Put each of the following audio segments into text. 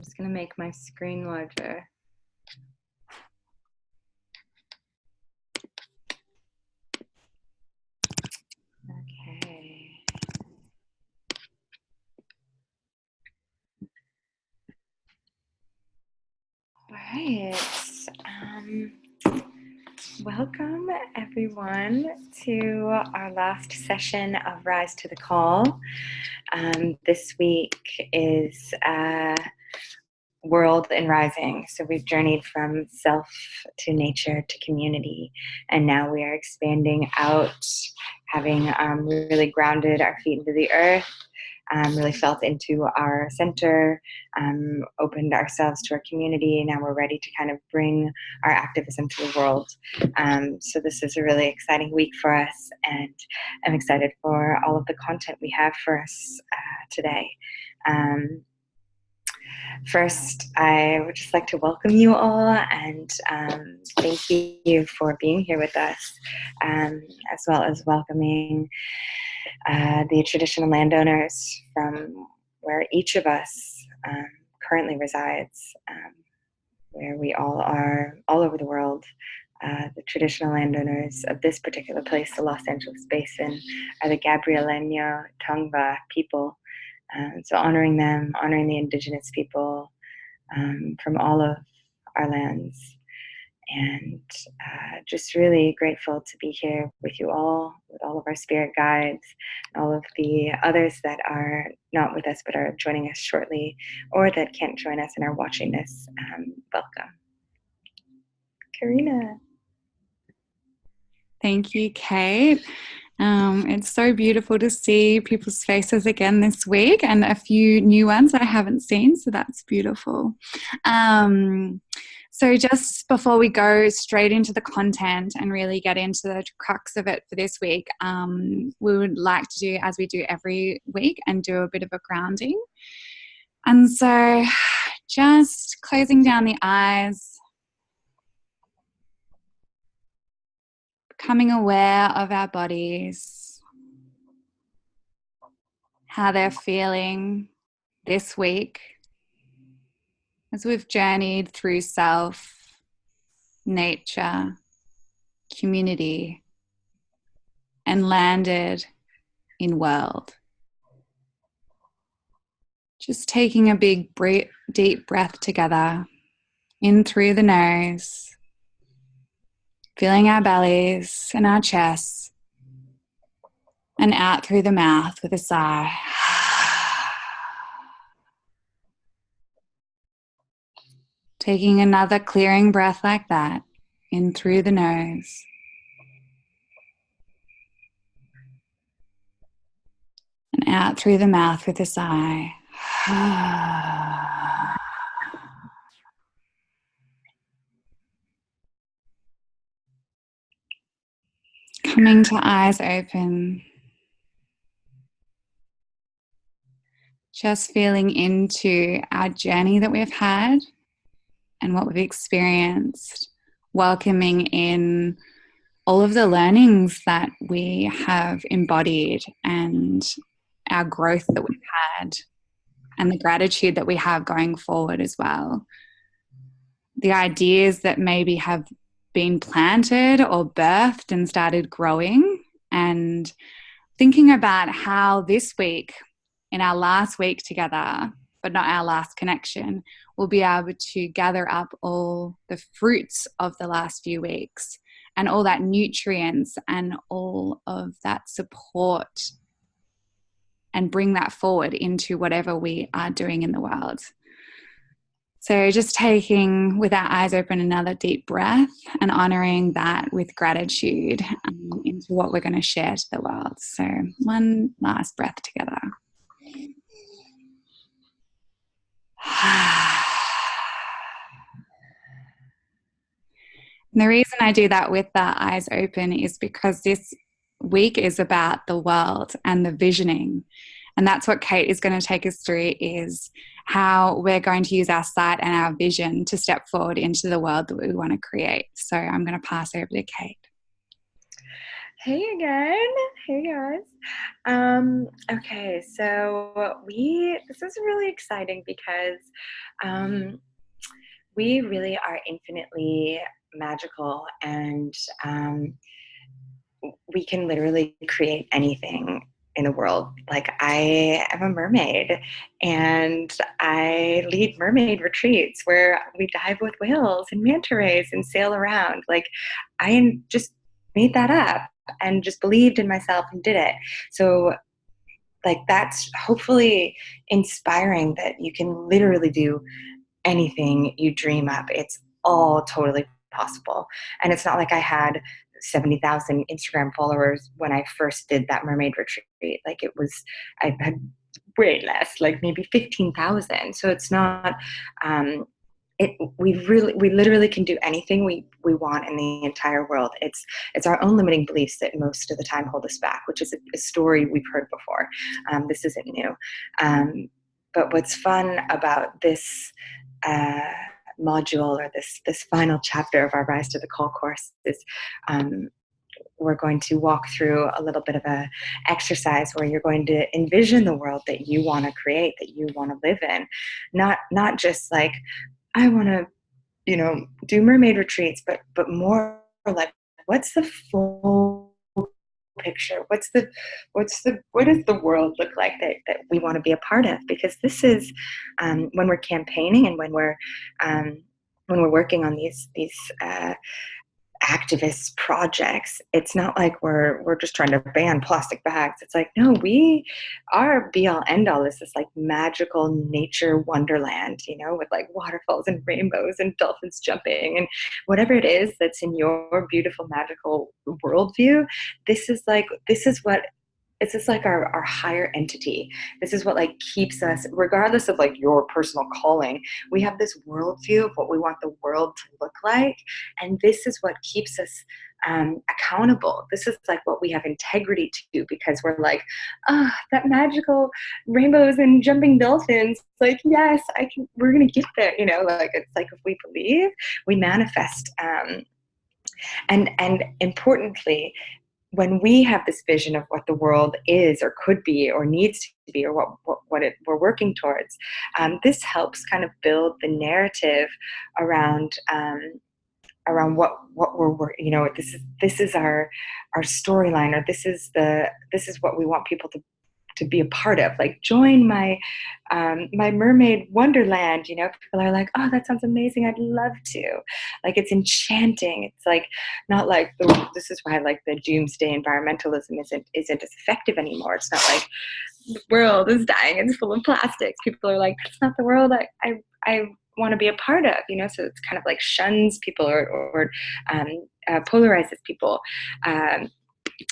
just going to make my screen larger. Okay. All right. Welcome everyone to our last session of Rise to the Call. This week is World in Rising. So we've journeyed from self to nature to community, and now we are expanding out, having really grounded our feet into the earth, really felt into our center, opened ourselves to our community. Now we're ready to kind of bring our activism to the world. So this is a really exciting week for us, and I'm excited for all of the content we have for us today. First, I would just like to welcome you all and thank you for being here with us, as well as welcoming the traditional landowners from where each of us currently resides, where we all are all over the world. The traditional landowners of this particular place, the Los Angeles Basin, are the Gabrielino Tongva people. So honoring them, honoring the indigenous people from all of our lands, and just really grateful to be here with you all, with all of our spirit guides, all of the others that are not with us but are joining us shortly, or that can't join us and are watching this. Welcome. Karina. Thank you, Kate. It's so beautiful to see people's faces again this week, and a few new ones I haven't seen, so that's beautiful. So just before we go straight into the content and really get into the crux of it for this week, we would like to do, as we do every week, and do a bit of a grounding. And so just closing down the eyes, becoming aware of our bodies, how they're feeling this week as we've journeyed through self, nature, community, and landed in world. Just taking a big, deep breath together, in through the nose, feeling our bellies and our chests, and out through the mouth with a sigh. Taking another clearing breath like that, in through the nose. And out through the mouth with a sigh. Coming to eyes open. Just feeling into our journey that we've had and what we've experienced. Welcoming in all of the learnings that we have embodied and our growth that we've had and the gratitude that we have going forward as well. The ideas that maybe have been planted or birthed and started growing, and thinking about how this week, in our last week together, but not our last connection, we'll be able to gather up all the fruits of the last few weeks and all that nutrients and all of that support, and bring that forward into whatever we are doing in the world. So just taking, with our eyes open, another deep breath and honoring that with gratitude into what we're going to share to the world. So one last breath together. And the reason I do that with the eyes open is because this week is about the world and the visioning. And that's what Kate is going to take us through, is how we're going to use our sight and our vision to step forward into the world that we want to create. So I'm going to pass over to Kate. Hey again. Hey guys. Okay, so this is really exciting because um, we really are infinitely magical, and um, we can literally create anything in the world. Like, I am a mermaid, and I lead mermaid retreats where we dive with whales and manta rays and sail around. Like, I just made that up and just believed in myself and did it. So, like, that's hopefully inspiring that you can literally do anything you dream up. It's all totally possible. And it's not like I had 70,000 Instagram followers when I first did that mermaid retreat. Like, I had way less, like maybe 15,000. So it's not, um, we literally can do anything we want in the entire world. It's our own limiting beliefs that most of the time hold us back, which is a story we've heard before. This isn't new. But what's fun about this uh, module, or this final chapter of our Rise to the Call course, is um, we're going to walk through a little bit of a exercise where you're going to envision the world that you want to create, that you want to live in. Not just like, I want to, do mermaid retreats, but more like, what's the full picture? What does the world look like that we want to be a part of? Because this is, when we're campaigning, and when we're working on these activist projects, it's not like we're just trying to ban plastic bags. It's like, no, our be all end all is this like magical nature wonderland, with like waterfalls and rainbows and dolphins jumping and whatever it is that's in your beautiful magical worldview. This is what this is like our higher entity. This is what like keeps us, regardless of like your personal calling. We have this worldview of what we want the world to look like, and this is what keeps us accountable. This is like what we have integrity to, because we're like, that magical rainbows and jumping dolphins. Like, yes, I can. We're gonna get there. Like, it's like, if we believe, we manifest. And importantly, when we have this vision of what the world is or could be or needs to be, or we're working towards, this helps kind of build the narrative around what this is our storyline, or this is what we want people to be a part of. Like, join my mermaid wonderland. People are like, oh, that sounds amazing, I'd love to. Like, it's enchanting. It's like, not like this is why like the doomsday environmentalism isn't as effective anymore. It's not like the world is dying, it's full of plastics. People are like, that's not the world I want to be a part of. So it's kind of like shuns people, or polarizes people.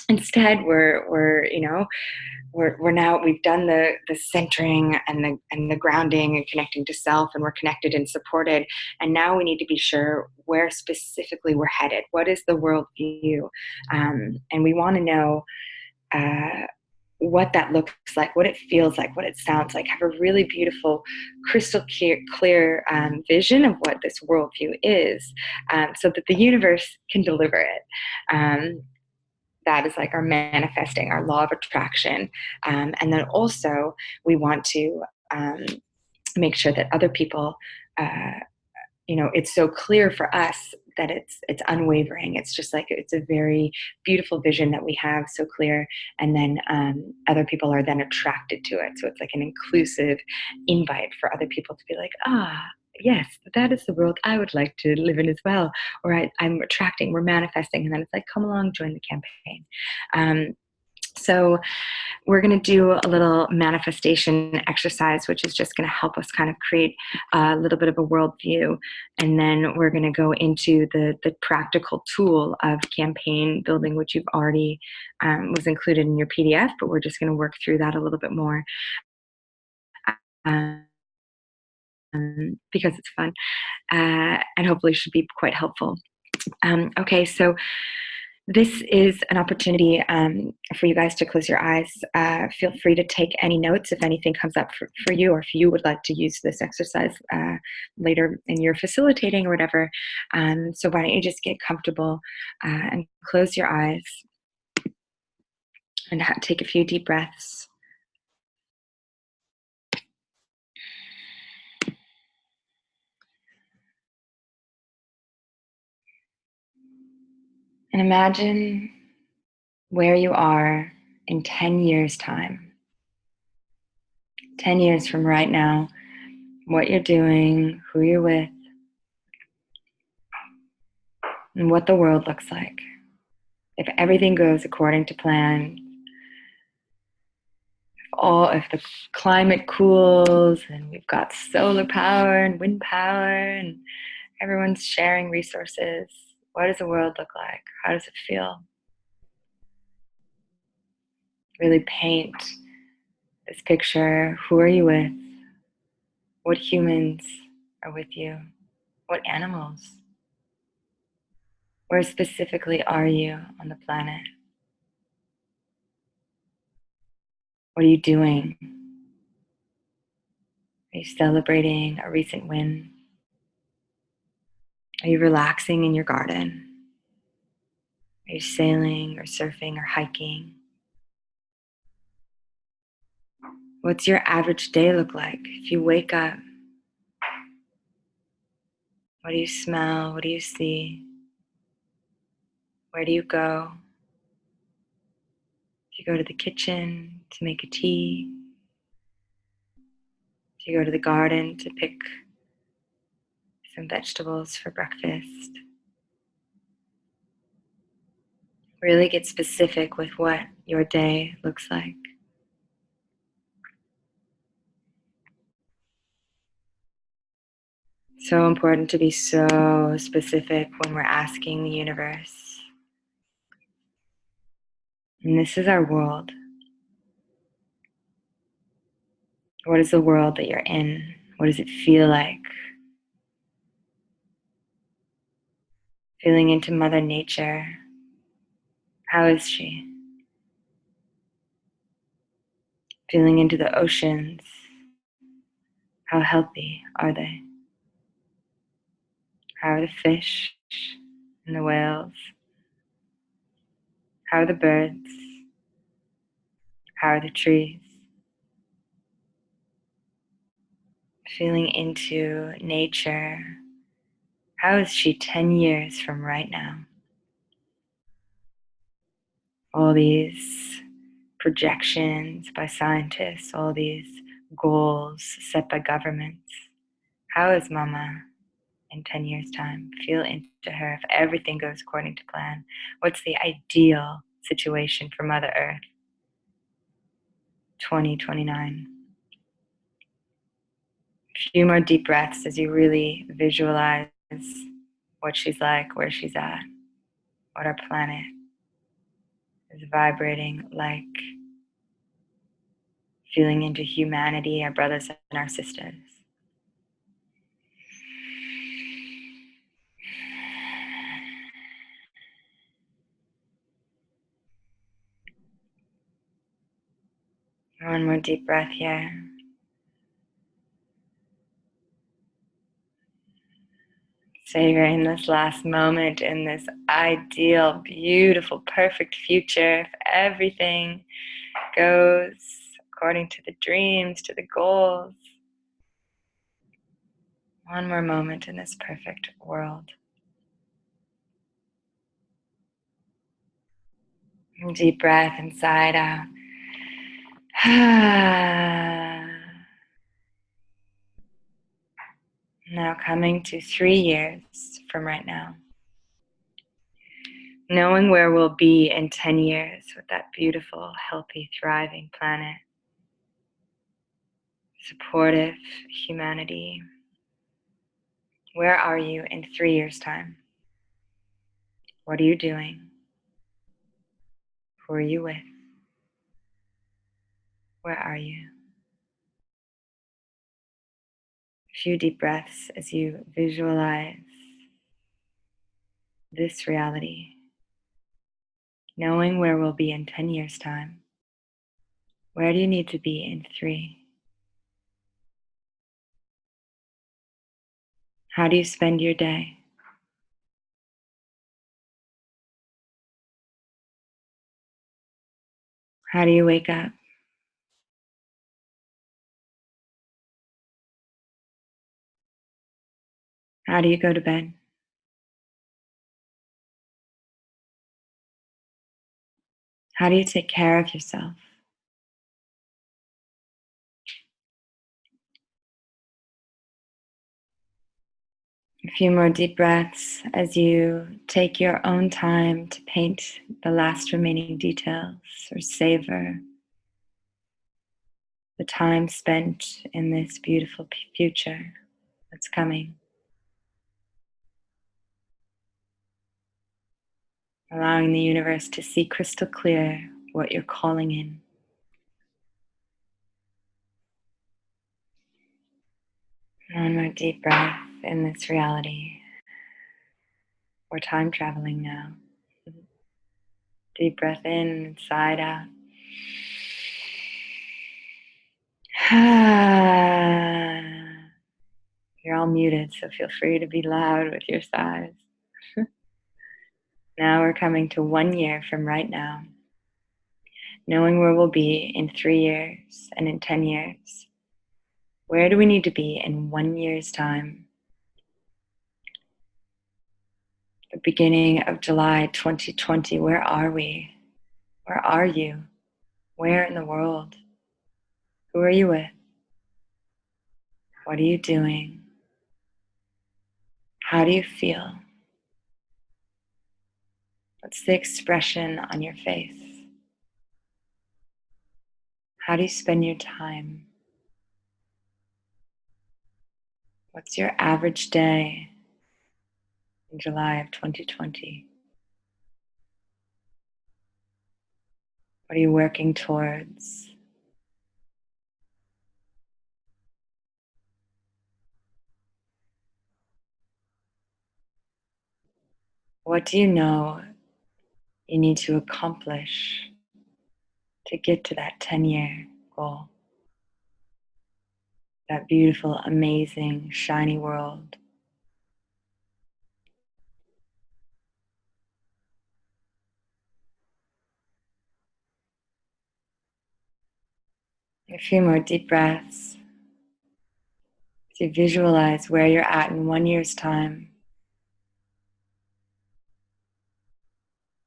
Instead, we're now, we've done the centering and the grounding and connecting to self, and we're connected and supported. And now we need to be sure where specifically we're headed. What is the world view? And we want to know what that looks like, what it feels like, what it sounds like. Have a really beautiful, crystal clear vision of what this worldview is, so that the universe can deliver it. That is like our manifesting, our law of attraction. And then also, we want to make sure that other people, it's so clear for us that it's unwavering. It's just like, it's a very beautiful vision that we have, so clear. And then other people are then attracted to it. So it's like an inclusive invite for other people to be like, yes, that is the world I would like to live in as well. Or I'm attracting, we're manifesting. And then it's like, come along, join the campaign. So we're going to do a little manifestation exercise, which is just going to help us kind of create a little bit of a worldview. And then we're going to go into the practical tool of campaign building, which you've already was included in your PDF, but we're just going to work through that a little bit more. Because it's fun, and hopefully should be quite helpful. Okay, so this is an opportunity for you guys to close your eyes. Feel free to take any notes if anything comes up for you, or if you would like to use this exercise later in your facilitating or whatever. So why don't you just get comfortable and close your eyes. And take a few deep breaths. And imagine where you are in 10 years' time. 10 years from right now, what you're doing, who you're with, and what the world looks like. If everything goes according to plan, if the climate cools and we've got solar power and wind power and everyone's sharing resources, what does the world look like? How does it feel? Really paint this picture. Who are you with? What humans are with you? What animals? Where specifically are you on the planet? What are you doing? Are you celebrating a recent win? Are you relaxing in your garden? Are you sailing or surfing or hiking? What's your average day look like? If you wake up, what do you smell? What do you see? Where do you go? Do you go to the kitchen to make a tea? Do you go to the garden to pick some vegetables for breakfast? Really get specific with what your day looks like. So important to be so specific when we're asking the universe. And this is our world. What is the world that you're in? What does it feel like? Feeling into Mother Nature. How is she? Feeling into the oceans. How healthy are they? How are the fish and the whales? How are the birds? How are the trees? Feeling into nature. How is she 10 years from right now? All these projections by scientists, all these goals set by governments. How is Mama in 10 years' time? Feel into her if everything goes according to plan. What's the ideal situation for Mother Earth? 2029. A few more deep breaths as you really visualize what she's like, where she's at, what our planet is vibrating like, feeling into humanity, our brothers and our sisters. One more deep breath here. Savoring this last moment in this ideal, beautiful, perfect future. If everything goes according to the dreams, to the goals. One more moment in this perfect world. Deep breath inside out. Now coming to 3 years from right now. Knowing where we'll be in 10 years with that beautiful, healthy, thriving planet. Supportive humanity. Where are you in 3 years' time? What are you doing? Who are you with? Where are you? A few deep breaths as you visualize this reality. Knowing where we'll be in 10 years' time. Where do you need to be in 3? How do you spend your day? How do you wake up? How do you go to bed? How do you take care of yourself? A few more deep breaths as you take your own time to paint the last remaining details or savor the time spent in this beautiful future that's coming. Allowing the universe to see crystal clear what you're calling in. One more deep breath in this reality. We're time traveling now. Deep breath in, side out. You're all muted, so feel free to be loud with your sighs. Now we're coming to 1 year from right now, knowing where we'll be in 3 years and in 10 years. Where do we need to be in 1 year's time? The beginning of July 2020, where are we? Where are you? Where in the world? Who are you with? What are you doing? How do you feel? What's the expression on your face? How do you spend your time? What's your average day in July of 2020? What are you working towards? What do you know you need to accomplish to get to that 10-year goal? That beautiful, amazing, shiny world. A few more deep breaths as you visualize where you're at in 1 year's time.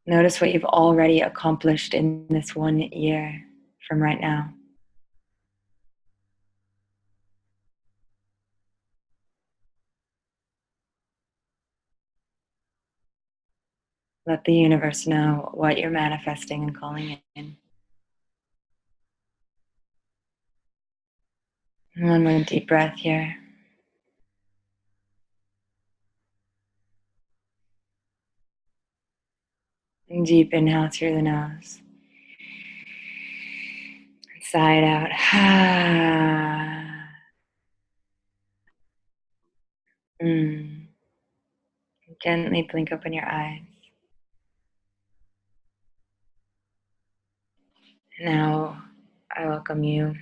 Notice what you've already accomplished in this 1 year from right now. Let the universe know what you're manifesting and calling in. One more deep breath here. And deep inhale through the nose. Side out. Gently blink open your eyes. Now I welcome you.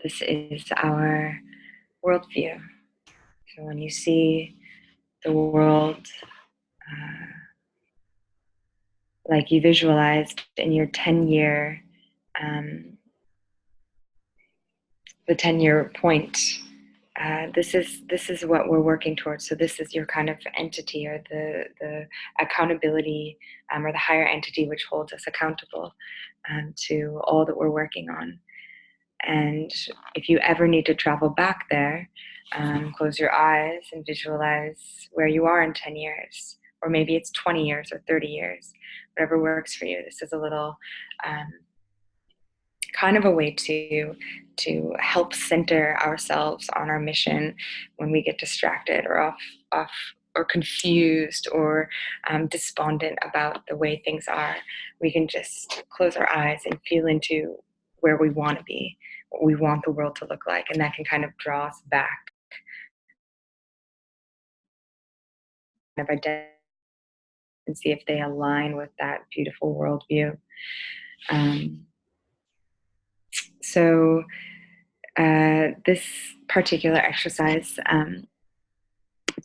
This is our worldview. So when you see the world like you visualized in your 10-year, the 10-year point, this is what we're working towards. So this is your kind of entity, or the accountability, or the higher entity which holds us accountable to all that we're working on. And if you ever need to travel back there, close your eyes and visualize where you are in 10 years, or maybe it's 20 years or 30 years, whatever works for you. This is a little kind of a way to help center ourselves on our mission when we get distracted or off or confused or despondent about the way things are. We can just close our eyes and feel into where we want to be, what we want the world to look like, and that can kind of draw us back, kind of identify and see if they align with that beautiful worldview. So this particular exercise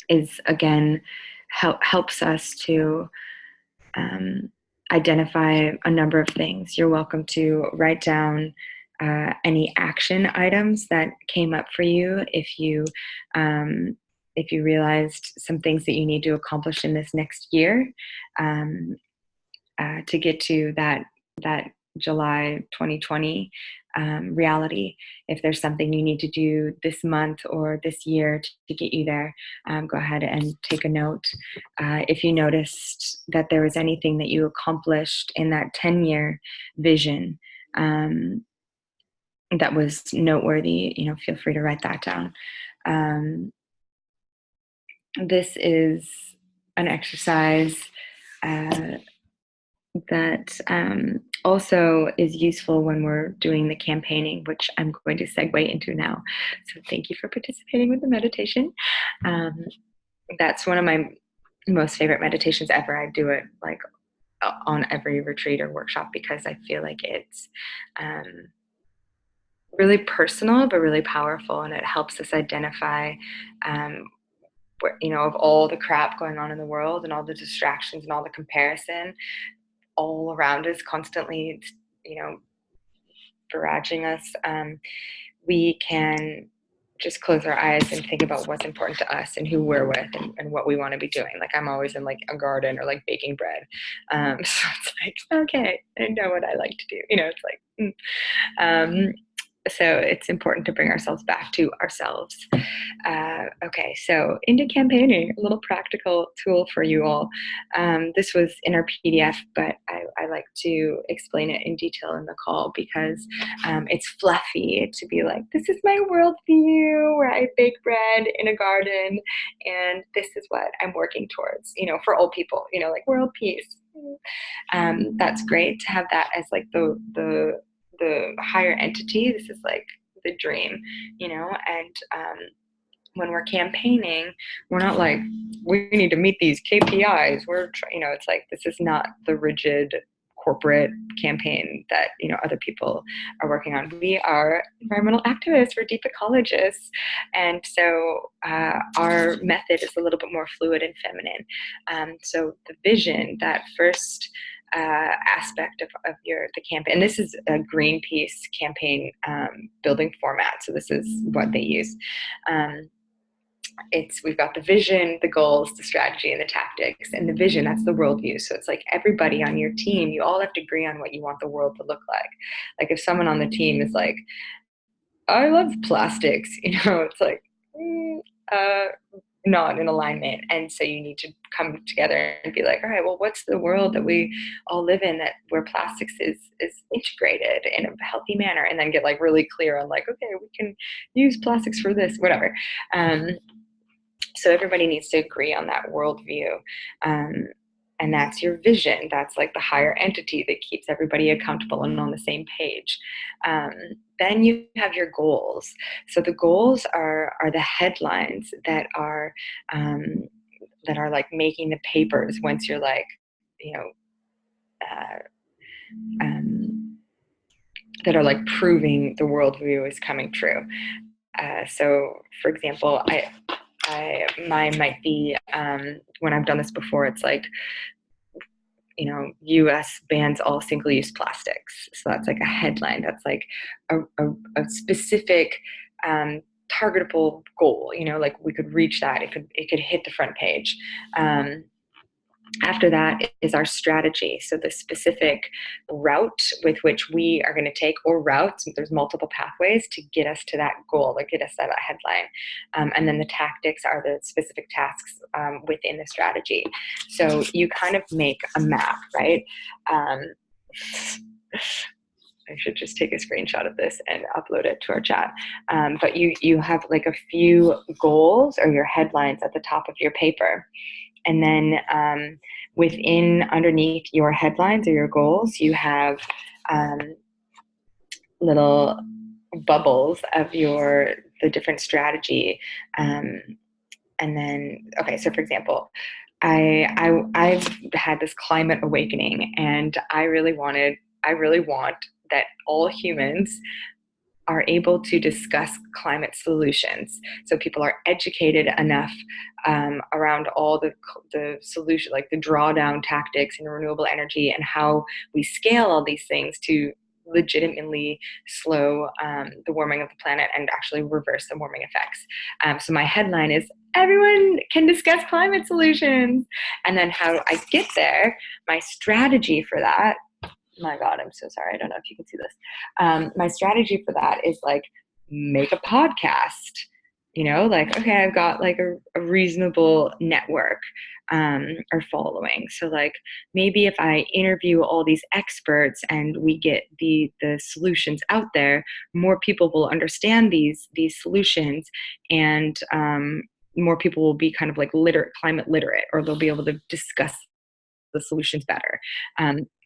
is, again, helps us to identify a number of things. You're welcome to write down any action items that came up for you if you realized some things that you need to accomplish in this next year to get to that July 2020 reality. If there's something you need to do this month or this year to get you there, go ahead and take a note. If you noticed that there was anything that you accomplished in that 10-year vision that was noteworthy, feel free to write that down. This is an exercise that also is useful when we're doing the campaigning, which I'm going to segue into now. So thank you for participating with the meditation. That's one of my most favorite meditations ever. I do it like on every retreat or workshop because I feel like it's really personal but really powerful, and it helps us identify of all the crap going on in the world and all the distractions and all the comparison all around us constantly, barraging us, we can just close our eyes and think about what's important to us and who we're with and what we want to be doing. Like I'm always in like a garden or like baking bread. So it's like, okay, I know what I like to do. It's like, so it's important to bring ourselves back to ourselves. Okay, so into campaigning, a little practical tool for you all. This was in our PDF, but I like to explain it in detail in the call because it's fluffy to be like, this is my worldview where I bake bread in a garden, and this is what I'm working towards, for all people, like world peace. That's great to have that as like the higher entity. This is like the dream, and when we're campaigning, we're not like, we need to meet these KPIs. It's like, this is not the rigid corporate campaign that, other people are working on. We are environmental activists, we're deep ecologists. And so our method is a little bit more fluid and feminine. So the vision, that first aspect of the campaign, and this is a Greenpeace campaign building format, so this is what they use. We've got the vision, the goals, the strategy, and the tactics. And the vision, that's the worldview. So it's like everybody on your team, you all have to agree on what you want the world to look like. Like if someone on the team is like, I love plastics, it's like not in alignment. And so you need to come together and be like, all right, well, what's the world that we all live in where plastics is integrated in a healthy manner? And then get like really clear on like, okay, we can use plastics for this, whatever. So everybody needs to agree on that worldview. And that's your vision. That's like the higher entity that keeps everybody accountable and on the same page. Then you have your goals. So the goals are the headlines that are like making the papers once you're like, that are like proving the worldview is coming true. So for example, mine might be, when I've done this before, it's like, US bans all single-use plastics. So that's like a headline. That's like a specific targetable goal, like we could reach that. It could hit the front page. After that is our strategy. So the specific route with which we are going to take, or routes, there's multiple pathways to get us to that goal, like get us to that headline. And then the tactics are the specific tasks within the strategy. So you kind of make a map, right? I should just take a screenshot of this and upload it to our chat. But you have like a few goals or your headlines at the top of your paper. And then underneath your headlines or your goals, you have little bubbles of the different strategy. And then, okay, so for example, I've had this climate awakening, and I really want that all humans are able to discuss climate solutions. So people are educated enough around all the solution, like the drawdown tactics in renewable energy and how we scale all these things to legitimately slow the warming of the planet and actually reverse the warming effects. So my headline is everyone can discuss climate solutions. And then how I get there, my strategy for that, my God, I'm so sorry. I don't know if you can see this. My strategy for that is like, make a podcast, like, okay, I've got like a reasonable network or following. So like maybe if I interview all these experts and we get the solutions out there, more people will understand these solutions, and more people will be kind of like climate literate, or they'll be able to discuss the solutions better.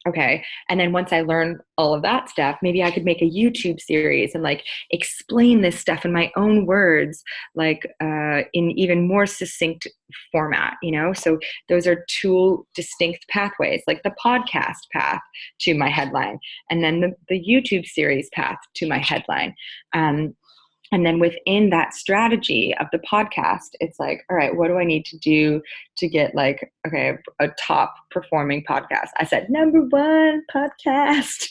Okay. And then once I learn all of that stuff, maybe I could make a YouTube series and like explain this stuff in my own words, like in even more succinct format, So those are two distinct pathways, like the podcast path to my headline, and then the YouTube series path to my headline. And then within that strategy of the podcast, it's like, all right, what do I need to do to get like, okay, a top performing podcast? I said, #1 podcast.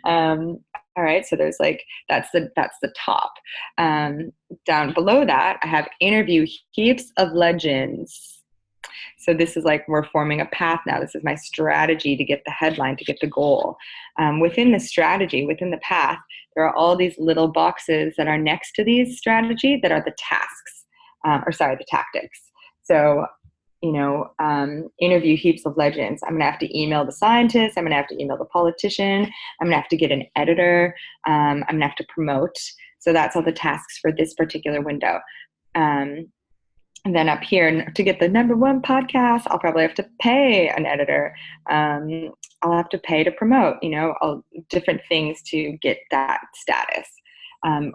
All right. So there's like, that's the top. Down below that, I have interview heaps of legends. So this is like, we're forming a path now. This is my strategy to get the headline, to get the goal. Within the strategy, within the path, there are all these little boxes that are next to these strategy that are the tasks, the tactics. So, interview heaps of legends. I'm going to have to email the scientist. I'm going to have to email the politician. I'm going to have to get an editor. I'm going to have to promote. So that's all the tasks for this particular window. And then up here, to get the #1 podcast, I'll probably have to pay an editor. I'll have to pay to promote, all different things to get that status.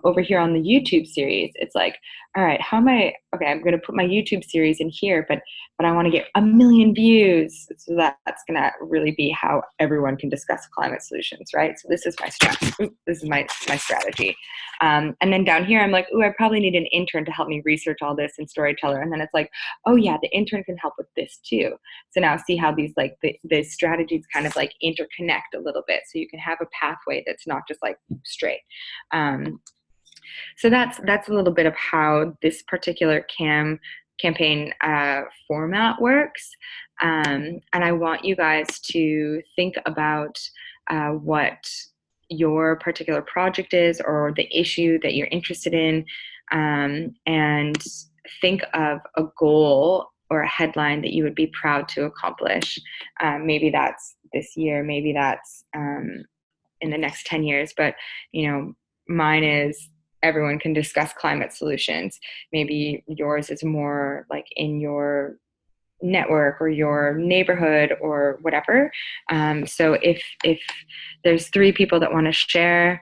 Over here on the YouTube series, it's like, all right, I'm going to put my YouTube series in here, but I want to get 1 million views. So that's going to really be how everyone can discuss climate solutions, right? So this is my strategy. This is my strategy. And then down here, I'm like, I probably need an intern to help me research all this and storyteller. And then it's like, oh yeah, the intern can help with this too. So now see how these like the strategies kind of like interconnect a little bit. So you can have a pathway that's not just like straight. So that's a little bit of how this particular campaign format works. And I want you guys to think about what your particular project is, or the issue that you're interested in, and think of a goal or a headline that you would be proud to accomplish. Maybe that's this year, maybe that's in the next 10 years, but mine is everyone can discuss climate solutions. Maybe yours is more like in your network or your neighborhood or whatever. So if there's 3 people that want to share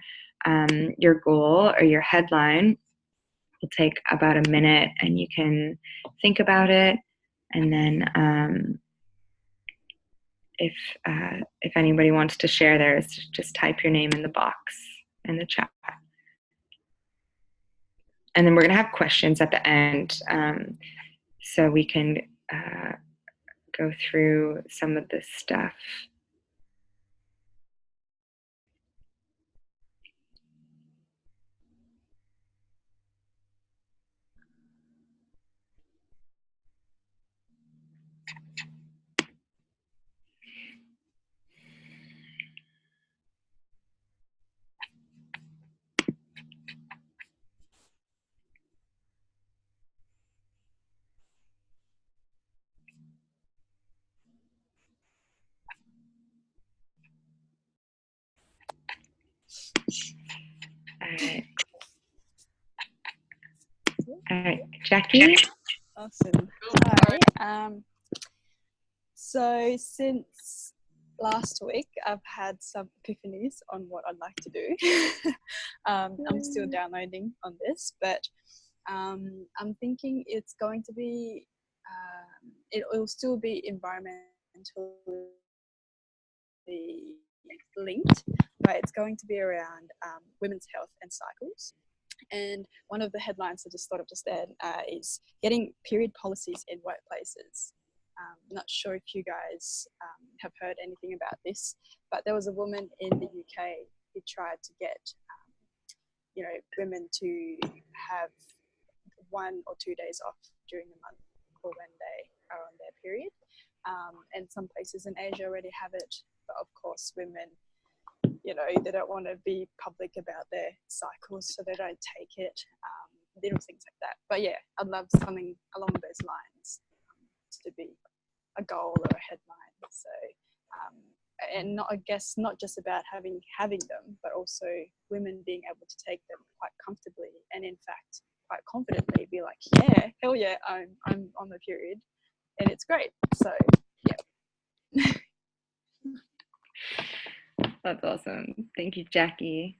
your goal or your headline, it'll take about a minute and you can think about it. And then if anybody wants to share theirs, just type your name in the box in the chat. And then we're going to have questions at the end, so we can go through some of this stuff. All right, Jackie. Awesome. Hi. So since last week, I've had some epiphanies on what I'd like to do. I'm still downloading on this, but I'm thinking it's going to be, it will still be environmentally linked, but it's going to be around women's health and cycles. And one of the headlines I just thought of just then is getting period policies in workplaces. Not sure if you guys have heard anything about this, but there was a woman in the UK who tried to get, women to have 1 or 2 days off during the month or when they are on their period. And some places in Asia already have it, but of course women, they don't want to be public about their cycles, so they don't take it, little things like that. But yeah, I'd love something along those lines to be a goal or a headline. So, and not, I guess, not just about having them, but also women being able to take them quite comfortably and in fact quite confidently be like, yeah, hell yeah, I'm on the period and it's great. So yeah. That's awesome. Thank you, Jackie.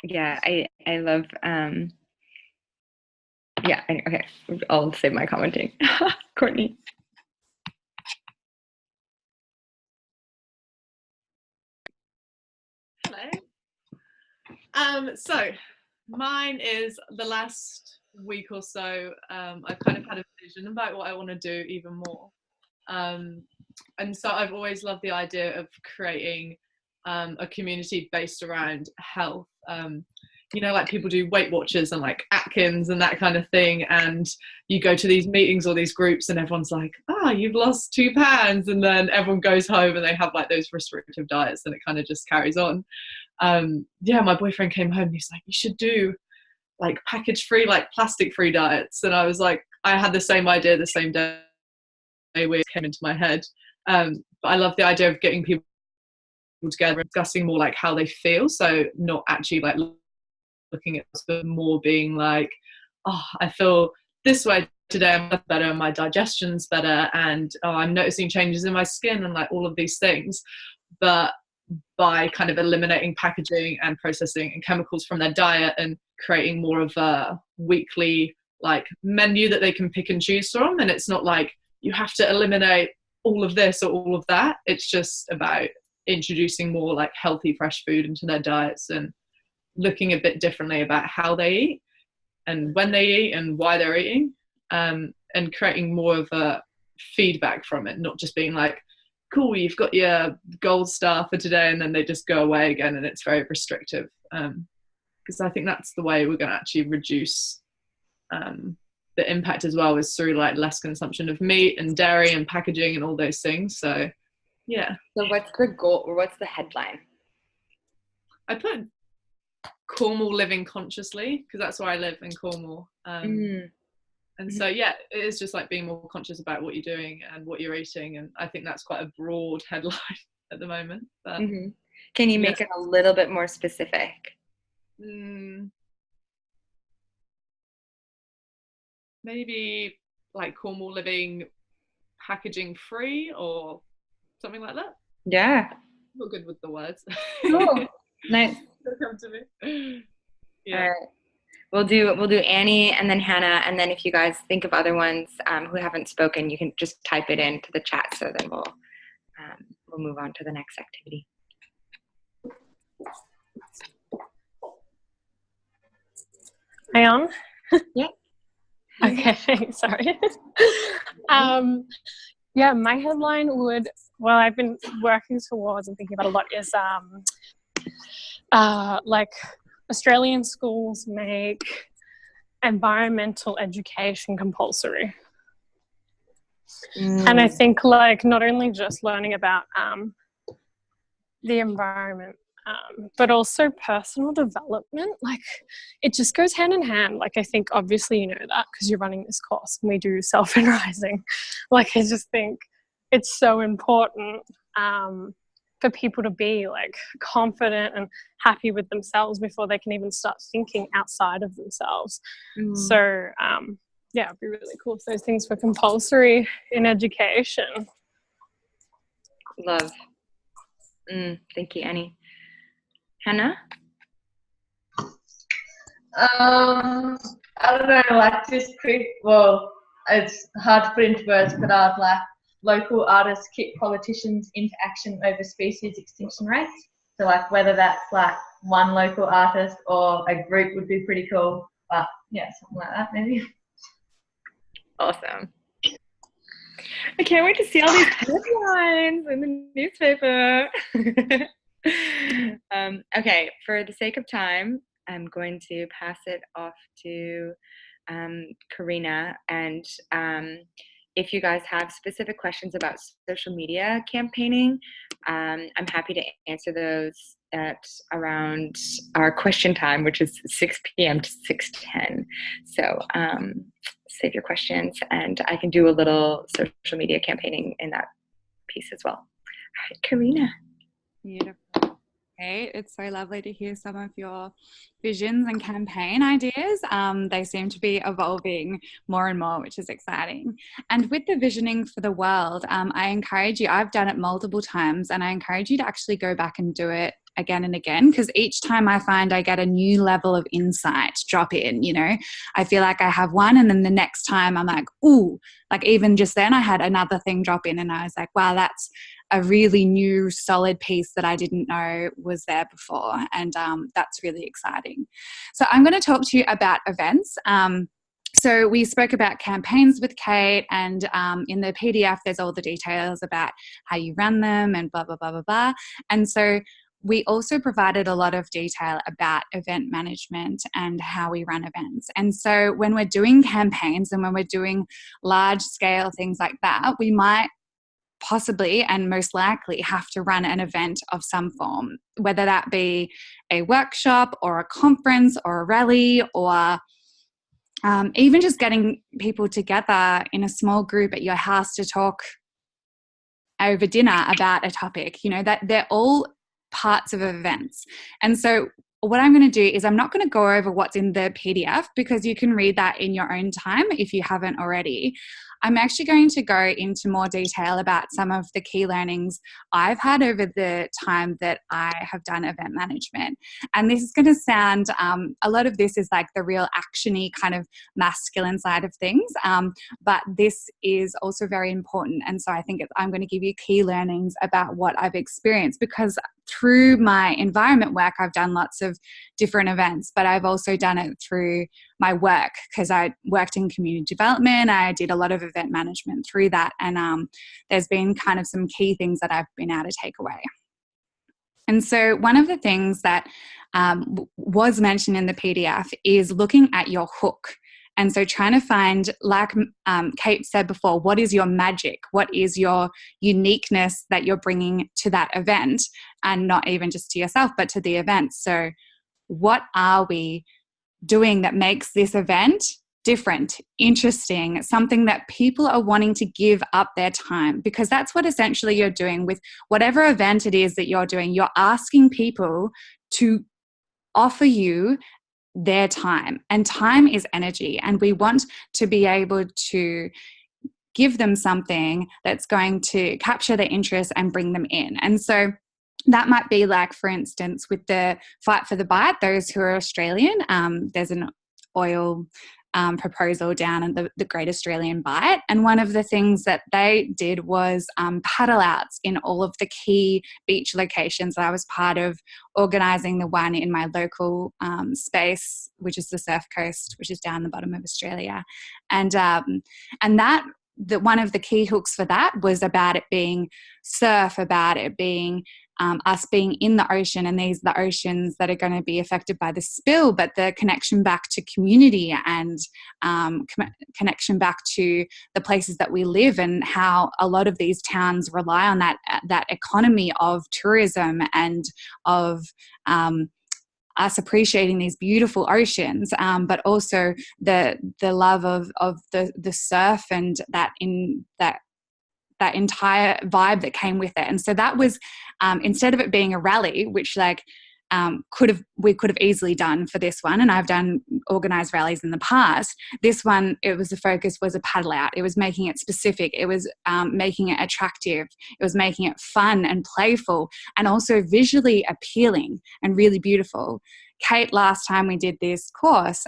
Yeah, I love, okay, I'll save my commenting. Courtney. Hello. So mine is the last week or so, I've kind of had a vision about what I want to do even more. And so I've always loved the idea of creating a community based around health. Like people do Weight Watchers and like Atkins and that kind of thing, and you go to these meetings or these groups and everyone's like, you've lost 2 pounds, and then everyone goes home and they have like those restrictive diets and it kind of just carries on. My boyfriend came home and he's like, you should do like package free, like plastic free diets. And I was like, I had the same idea the same day where it came into my head. But I love the idea of getting people together and discussing more like how they feel, so not actually like looking at us, but more being like, I feel this way today, I'm better, my digestion's better, and I'm noticing changes in my skin and like all of these things. But by kind of eliminating packaging and processing and chemicals from their diet and creating more of a weekly like menu that they can pick and choose from, and it's not like you have to eliminate all of this or all of that. It's just about introducing more like healthy fresh food into their diets and looking a bit differently about how they eat and when they eat and why they're eating, and creating more of a feedback from it, not just being like, cool, you've got your gold star for today, and then they just go away again and it's very restrictive. Because I think that's the way we're going to actually reduce the impact as well, is through like less consumption of meat and dairy and packaging and all those things. So yeah. So what's the goal, or what's the headline? I put Cornwall living consciously, because that's where I live, in Cornwall. And so yeah, it is just like being more conscious about what you're doing and what you're eating, and I think that's quite a broad headline at the moment. But can you make it a little bit more specific? Maybe like Cornwall living packaging free or something like that. Yeah, I'm not good with the words. Cool. Nice. Come to me. Yeah. All right. We'll do Annie and then Hannah, and then if you guys think of other ones who haven't spoken, you can just type it into the chat. So then we'll move on to the next activity. Am I on? Yeah. Okay. Sorry. My headline would, I've been working towards and thinking about a lot, is like Australian schools make environmental education compulsory. And I think like not only just learning about the environment, but also personal development. Like it just goes hand in hand. Like I think obviously you know that because you're running this course and we do self and rising. Like I just think it's so important for people to be like confident and happy with themselves before they can even start thinking outside of themselves. So it'd be really cool if those things were compulsory in education. Love. Thank you, Annie. Hannah? I don't know, like just it's hard to put into words, but I'd like local artists kick politicians into action over species extinction rates. So like whether that's like one local artist or a group would be pretty cool. But yeah, something like that maybe. Awesome. I can't wait to see all these headlines in the newspaper. Okay, for the sake of time, I'm going to pass it off to Karina. And if you guys have specific questions about social media campaigning, I'm happy to answer those at around our question time, which is 6 p.m. to 6:10. So save your questions, and I can do a little social media campaigning in that piece as well. All right, Karina. Beautiful. Okay, it's so lovely to hear some of your visions and campaign ideas. They seem to be evolving more and more, which is exciting. And with the visioning for the world, I encourage you, I've done it multiple times, and I encourage you to actually go back and do it again and again, because each time I find I get a new level of insight drop in, you know. I feel like I have one, and then the next time I'm like, ooh, like even just then I had another thing drop in, and I was like, wow, that's a really new solid piece that I didn't know was there before. And that's really exciting. So I'm going to talk to you about events. So we spoke about campaigns with Kate, and in the PDF there's all the details about how you run them and blah, blah, blah, blah, blah. And so we also provided a lot of detail about event management and how we run events. And so when we're doing campaigns and when we're doing large scale things like that, we might possibly and most likely have to run an event of some form, whether that be a workshop or a conference or a rally, or even just getting people together in a small group at your house to talk over dinner about a topic. You know, that they're all parts of events. And so what I'm going to do is I'm not going to go over what's in the PDF, because you can read that in your own time if you haven't already. I'm actually going to go into more detail about some of the key learnings I've had over the time that I have done event management. And this is going to sound, a lot of this is like the real actiony kind of masculine side of things, but this is also very important. And so I think I'm going to give you key learnings about what I've experienced, because through my environment work, I've done lots of different events, but I've also done it through my work, because I worked in community development. I did a lot of event management through that. And there's been kind of some key things that I've been able to take away. And so one of the things that was mentioned in the PDF is looking at your hook. And so trying to find, like Kate said before, what is your magic? What is your uniqueness that you're bringing to that event, and not even just to yourself, but to the event? So what are we doing that makes this event different, interesting, something that people are wanting to give up their time? Because that's what essentially you're doing with whatever event it is that you're doing. You're asking people to offer you their time, and time is energy, and we want to be able to give them something that's going to capture their interest and bring them in. And so that might be like, for instance, with the Fight for the Bite, those who are Australian, there's an oil proposal down in the Great Australian Bight. And one of the things that they did was paddle outs in all of the key beach locations. I was part of organising the one in my local space, which is the Surf Coast, which is down the bottom of Australia. And that one of the key hooks for that was about it being surf, about it being us being in the ocean, and these are the oceans that are going to be affected by the spill, but the connection back to community and connection back to the places that we live, and how a lot of these towns rely on that economy of tourism and of us appreciating these beautiful oceans, but also the love of the surf and that entire vibe that came with it. And so that was, instead of it being a rally, which we could have easily done for this one, and I've done organized rallies in the past, this one, the focus was a paddle out. It was making it specific. It was making it attractive. It was making it fun and playful, and also visually appealing and really beautiful. Kate, last time we did this course,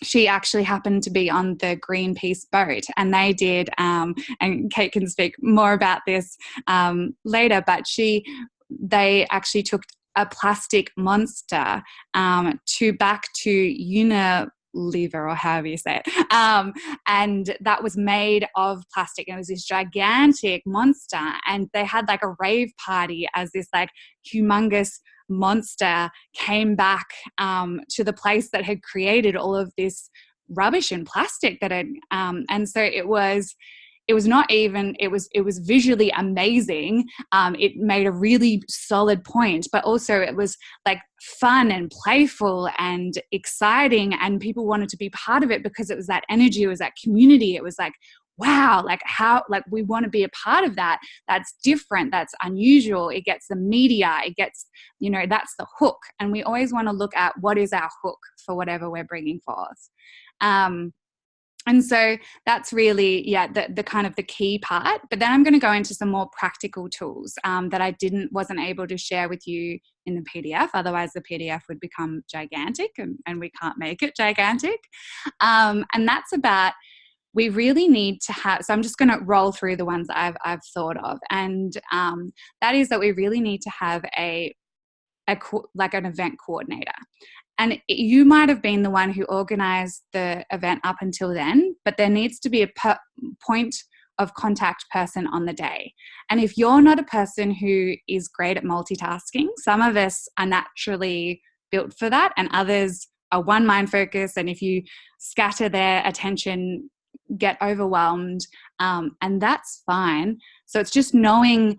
she actually happened to be on the Greenpeace boat, and they did, and Kate can speak more about this later, but she they actually took a plastic monster back to Unilever, or however you say it, and that was made of plastic, and it was this gigantic monster, and they had like a rave party as this like humongous monster came back to the place that had created all of this rubbish and plastic that had and so it was not even, it was visually amazing. It made a really solid point, but also it was like fun and playful and exciting, and people wanted to be part of it because it was that energy, it was that community. It was like, wow, like how, like we want to be a part of that. That's different, that's unusual. It gets the media, it gets, you know, that's the hook. And we always want to look at what is our hook for whatever we're bringing forth. And so that's really, the kind of the key part. But then I'm going to go into some more practical tools that I wasn't able to share with you in the PDF. Otherwise, the PDF would become gigantic, and we can't make it gigantic. And that's about, we really need to have, so I'm just going to roll through the ones that I've thought of. And that is that we really need to have like an event coordinator. And you might have been the one who organized the event up until then, but there needs to be a point of contact person on the day. And if you're not a person who is great at multitasking, some of us are naturally built for that, and others are one mind focus. And if you scatter their attention, get overwhelmed, and that's fine. So it's just knowing,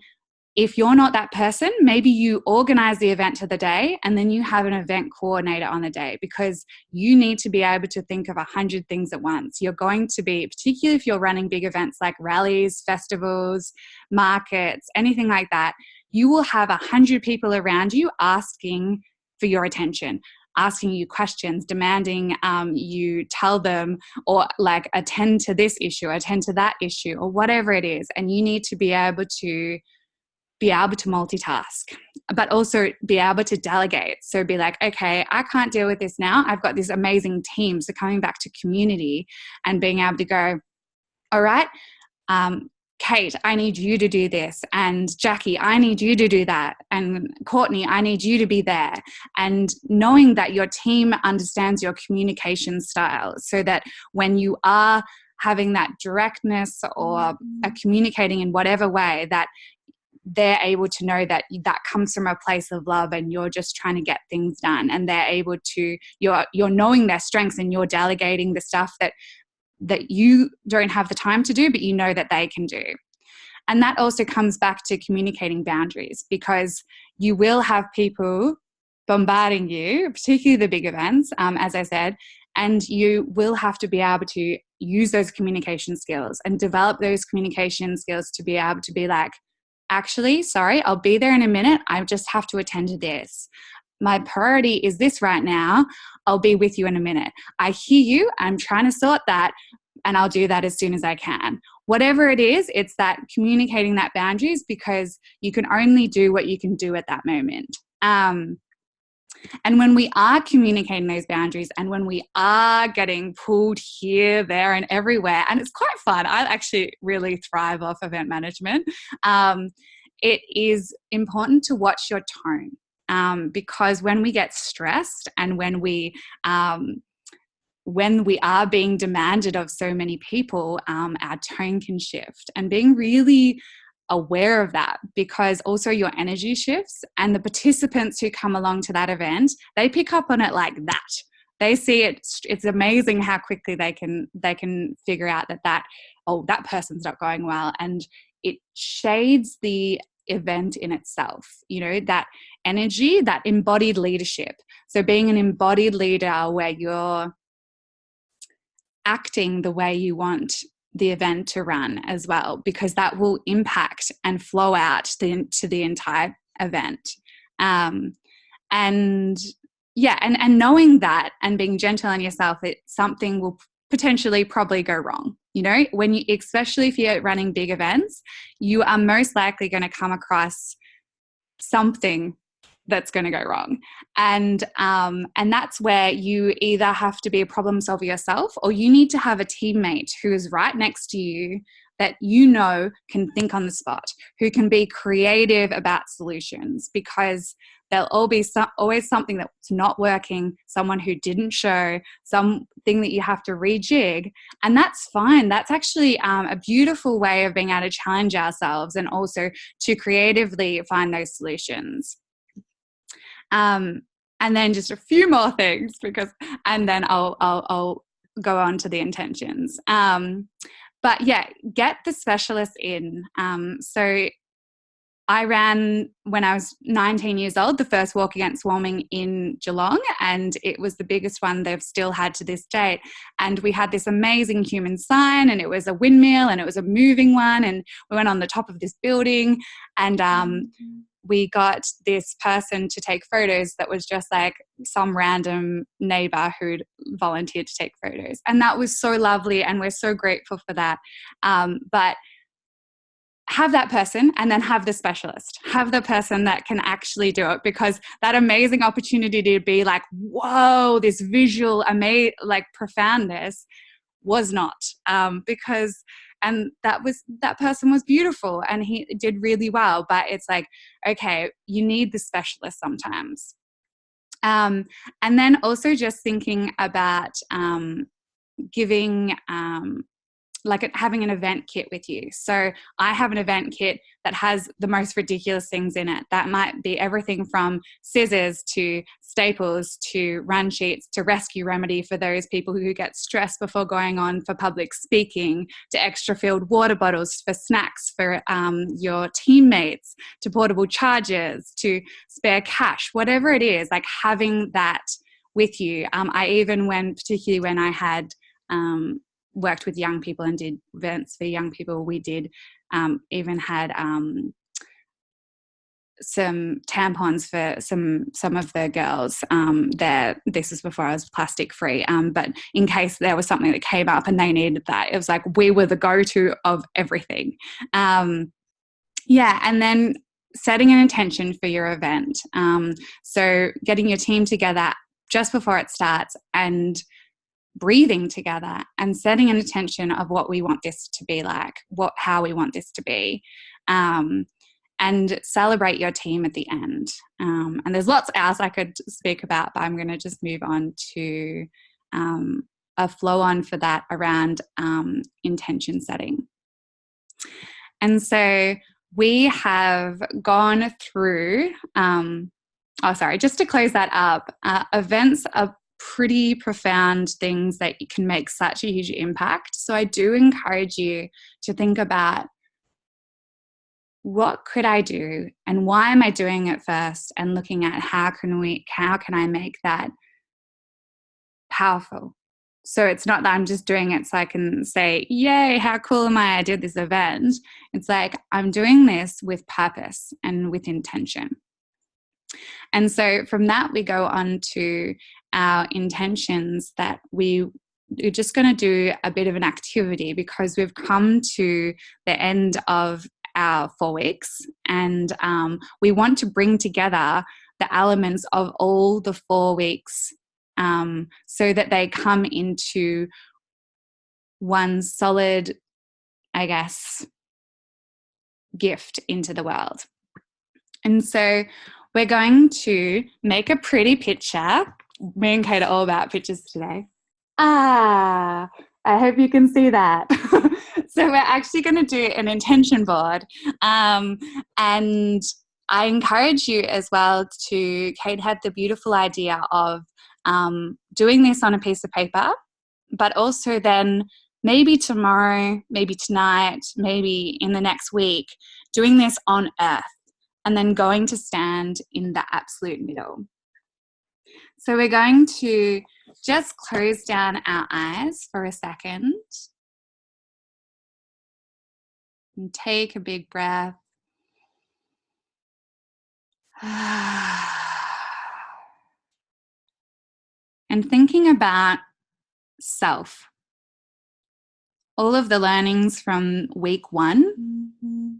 if you're not that person, maybe you organize the event to the day and then you have an event coordinator on the day, because you need to be able to think of 100 things at once. You're going to be, particularly if you're running big events like rallies, festivals, markets, anything like that, you will have 100 people around you asking for your attention, asking you questions, demanding you tell them, or like attend to this issue, attend to that issue, or whatever it is. And you need to be able to multitask, but also be able to delegate. So be like, okay, I can't deal with this now. I've got this amazing team. So coming back to community and being able to go, all right, Kate, I need you to do this. And Jackie, I need you to do that. And Courtney, I need you to be there. And knowing that your team understands your communication style, so that when you are having that directness or communicating in whatever way, that they're able to know that that comes from a place of love, and you're just trying to get things done, and they're able to, you're knowing their strengths, and you're delegating the stuff that you don't have the time to do, but you know that they can do. And that also comes back to communicating boundaries, because you will have people bombarding you, particularly the big events, as I said, and you will have to be able to use those communication skills and develop those communication skills to be able to be like, actually, sorry, I'll be there in a minute. I just have to attend to this. My priority is this right now. I'll be with you in a minute. I hear you. I'm trying to sort that, and I'll do that as soon as I can. Whatever it is, it's that communicating that boundaries, because you can only do what you can do at that moment. And when we are communicating those boundaries, and when we are getting pulled here, there, and everywhere, and it's quite fun. I actually really thrive off event management. It is important to watch your tone, because when we get stressed, and when we are being demanded of so many people, our tone can shift. And being really aware of that, because also your energy shifts, and the participants who come along to that event, they pick up on it like that. They see it. It's amazing how quickly they can figure out that person's not going well, and it shades the event in itself. You know, that energy, that embodied leadership. So being an embodied leader, where you're acting the way you want the event to run as well, because that will impact and flow out to the entire event. And knowing that, and being gentle on yourself, that something will potentially probably go wrong. You know, especially if you're running big events, you are most likely going to come across something that's going to go wrong. And that's where you either have to be a problem solver yourself, or you need to have a teammate who is right next to you, that you know can think on the spot, who can be creative about solutions, because there'll always something that's not working, someone who didn't show, something that you have to rejig, and that's fine. That's actually a beautiful way of being able to challenge ourselves and also to creatively find those solutions. And then just a few more things, and then I'll go on to the intentions. But yeah, get the specialists in. So I ran, when I was 19 years old, the first Walk Against Swarming in Geelong, and it was the biggest one they've still had to this date. And we had this amazing human sign, and it was a windmill, and it was a moving one, and we went on the top of this building, and we got this person to take photos that was just like some random neighbour who'd volunteered to take photos. And that was so lovely, and we're so grateful for that. But have that person, and then have the specialist, have the person that can actually do it, because that amazing opportunity to be like, whoa, this visual, like profoundness was not, because, and that person was beautiful and he did really well, but it's like, okay, you need the specialist sometimes. And then also just thinking about giving, like having an event kit with you. So I have an event kit that has the most ridiculous things in it. That might be everything from scissors to staples to run sheets to rescue remedy for those people who get stressed before going on for public speaking, to extra filled water bottles for snacks for your teammates, to portable chargers, to spare cash, whatever it is, like having that with you. I even particularly when I had worked with young people and did events for young people, we did even had some tampons for some of the girls there. This was before I was plastic free, but in case there was something that came up and they needed that, it was like we were the go-to of everything. And then setting an intention for your event. So getting your team together just before it starts and breathing together and setting an intention of what we want this to be like, how we want this to be, and celebrate your team at the end. And there's lots else I could speak about, but I'm going to just move on to a flow on for that around intention setting. And so we have gone through, just to close that up, events are pretty profound things that can make such a huge impact. So I do encourage you to think about, what could I do and why am I doing it first, and looking at how can I make that powerful. So it's not that I'm just doing it so I can say, yay, how cool am I did this event. It's like, I'm doing this with purpose and with intention. And so from that, we go on to our intentions, that we're just going to do a bit of an activity, because we've come to the end of our 4 weeks, and we want to bring together the elements of all the 4 weeks so that they come into one solid, I guess, gift into the world. And so we're going to make a pretty picture. Me and Kate are all about pictures today. I hope you can see that. So we're actually going to do an intention board. And I encourage you as well to, Kate had the beautiful idea of doing this on a piece of paper, but also then maybe tomorrow, maybe tonight, maybe in the next week, doing this on earth, and then going to stand in the absolute middle. So we're going to just close down our eyes for a second and take a big breath. And thinking about self. All of the learnings from week 1.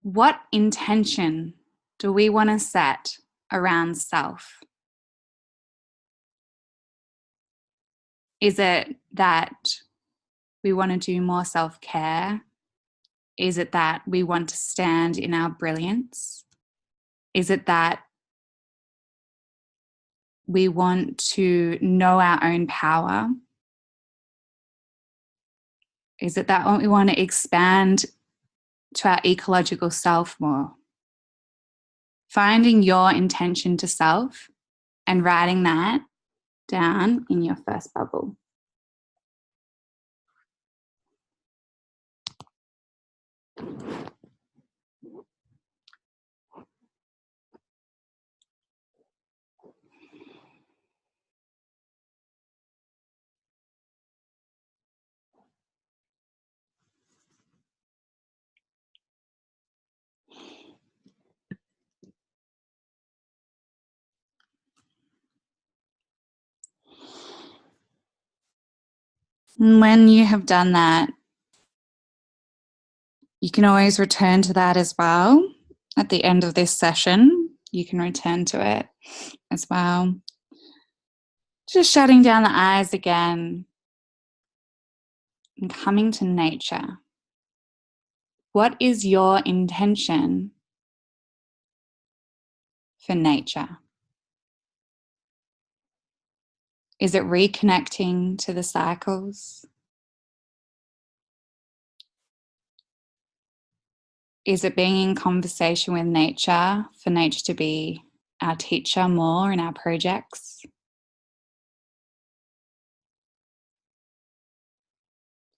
What intention do we want to set around self? Is it that we want to do more self-care? Is it that we want to stand in our brilliance? Is it that we want to know our own power? Is it that we want to expand to our ecological self more? Finding your intention to self and writing that down in your first bubble. And when you have done that, you can always return to that as well. At the end of this session, you can return to it as well. Just shutting down the eyes again and coming to nature. What is your intention for nature? Is it reconnecting to the cycles? Is it being in conversation with nature, for nature to be our teacher more in our projects?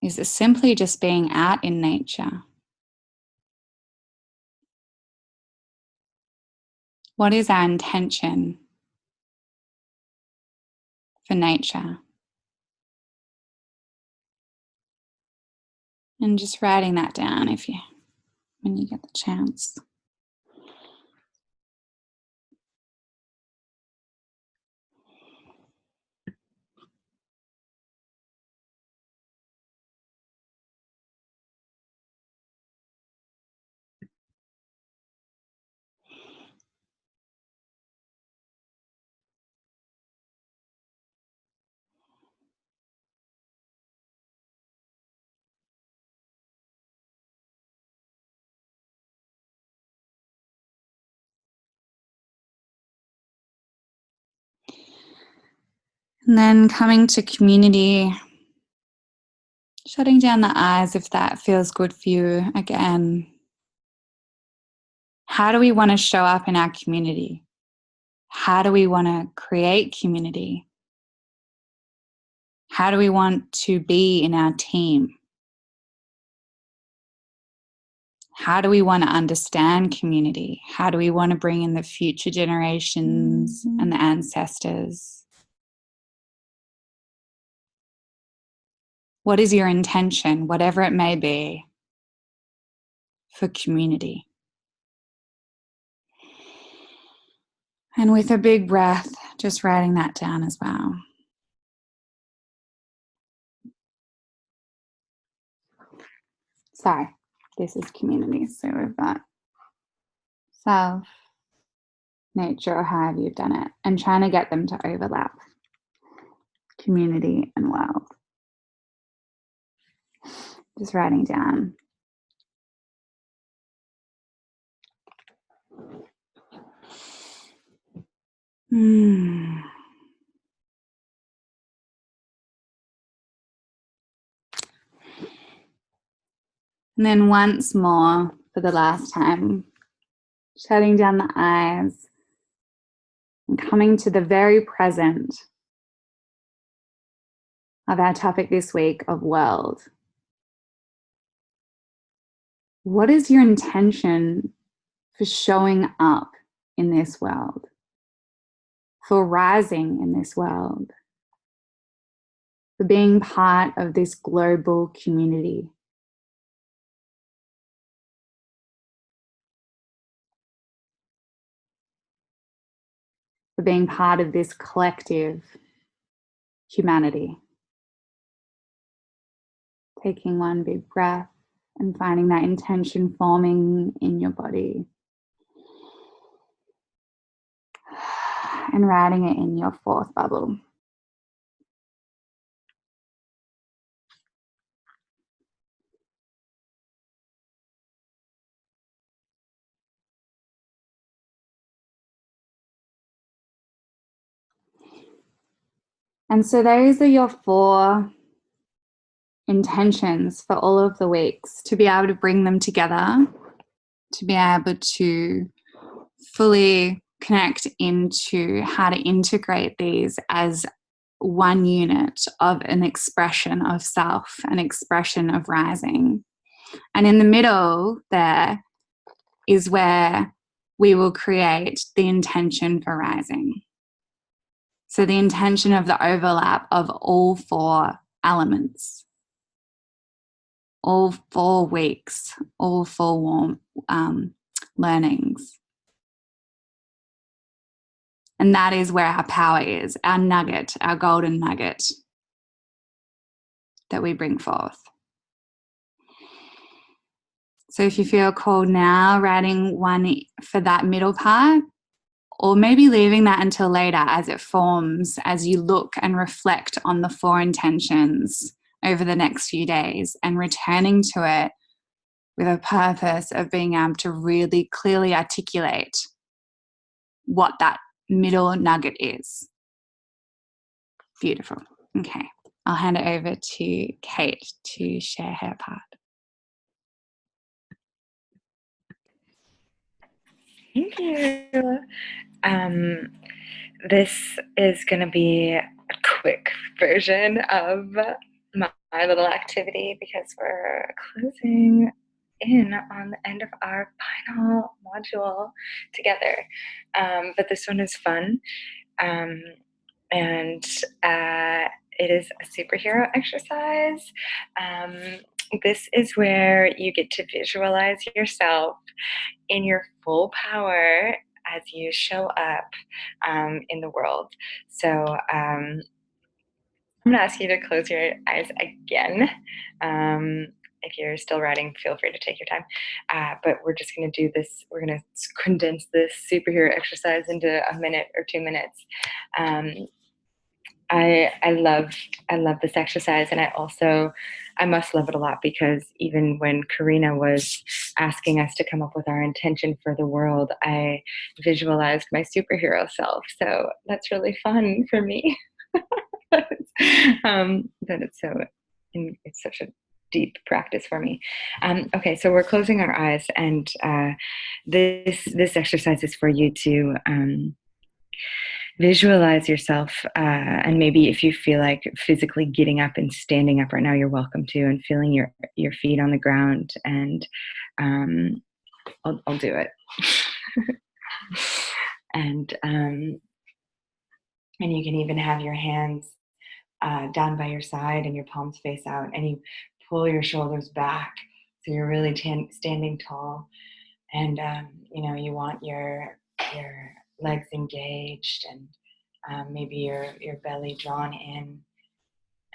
Is it simply just being out in nature? What is our intention for nature? And just writing that down when you get the chance. And then coming to community, shutting down the eyes if that feels good for you again. How do we want to show up in our community? How do we want to create community? How do we want to be in our team? How do we want to understand community? How do we want to bring in the future generations and the ancestors? What is your intention, whatever it may be, for community? And with a big breath, just writing that down as well. So, this is community. So we've got self, nature, or however you've done it, and trying to get them to overlap. Community and world. Just writing down. And then once more, for the last time, shutting down the eyes and coming to the very present of our topic this week of world. What is your intention for showing up in this world? For rising in this world? For being part of this global community? For being part of this collective humanity? Taking one big breath and finding that intention forming in your body. And writing it in your fourth bubble. And so those are your 4 intentions for all of the weeks, to be able to bring them together, to be able to fully connect into how to integrate these as one unit of an expression of self, an expression of rising. And in the middle there is where we will create the intention for rising. So the intention of the overlap of all 4 elements, all 4 weeks, all 4 warm learnings. And that is where our power is, our nugget, our golden nugget that we bring forth. So if you feel called now, writing one for that middle part, or maybe leaving that until later as it forms, as you look and reflect on the 4 intentions over the next few days, and returning to it with a purpose of being able to really clearly articulate what that middle nugget is. Beautiful. Okay, I'll hand it over to Kate to share her part. Thank you. This is going to be a quick version of my little activity because we're closing in on the end of our final module together. But this one is fun. And it is a superhero exercise. This is where you get to visualize yourself in your full power as you show up in the world. So I'm going to ask you to close your eyes again. If you're still writing, feel free to take your time. But we're just going to do this. We're going to condense this superhero exercise into a minute or 2 minutes. I love this exercise, and I must love it a lot because even when Karina was asking us to come up with our intention for the world, I visualized my superhero self. So that's really fun for me. That it's such a deep practice for me. Okay, so we're closing our eyes, and this exercise is for you to visualize yourself, and maybe if you feel like physically getting up and standing up right now, you're welcome to, and feeling your feet on the ground, and I'll do it. And you can even have your hands down by your side and your palms face out, and you pull your shoulders back so you're really standing tall, and you want your legs engaged, and maybe your belly drawn in,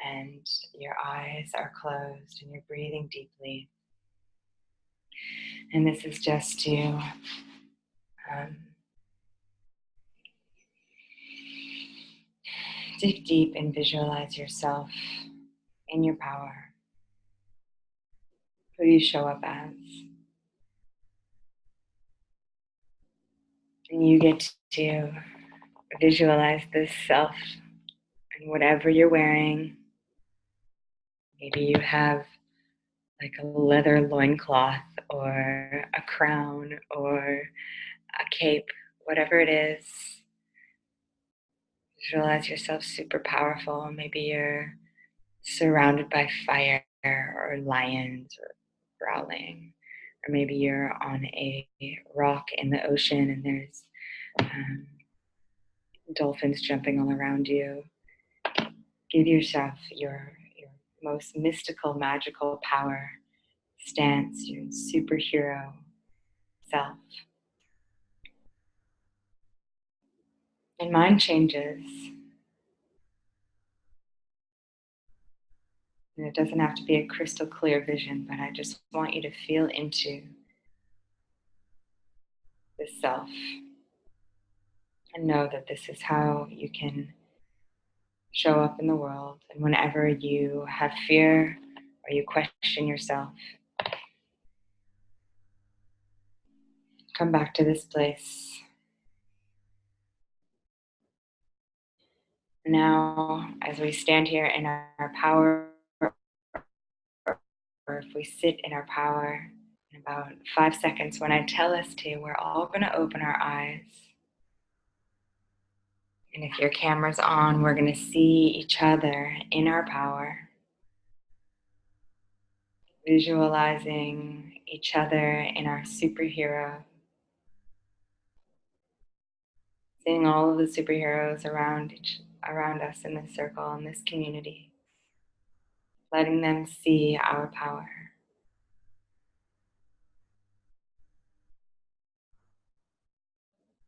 and your eyes are closed, and you're breathing deeply. And this is just to dig deep and visualize yourself in your power, who you show up as. And you get to visualize this self in whatever you're wearing. Maybe you have like a leather loincloth or a crown or a cape, whatever it is. Visualize yourself super powerful. Maybe you're surrounded by fire or lions or growling. Or maybe you're on a rock in the ocean and there's dolphins jumping all around you. Give yourself your most mystical, magical power stance, your superhero self. And mine changes. And it doesn't have to be a crystal clear vision, but I just want you to feel into this self and know that this is how you can show up in the world. And whenever you have fear or you question yourself, come back to this place. Now, as we stand here in our power, or if we sit in our power, in about 5 seconds, when I tell us to, we're all going to open our eyes. And if your camera's on, we're going to see each other in our power, visualizing each other in our superhero, seeing all of the superheroes around us in this circle, in this community, letting them see our power.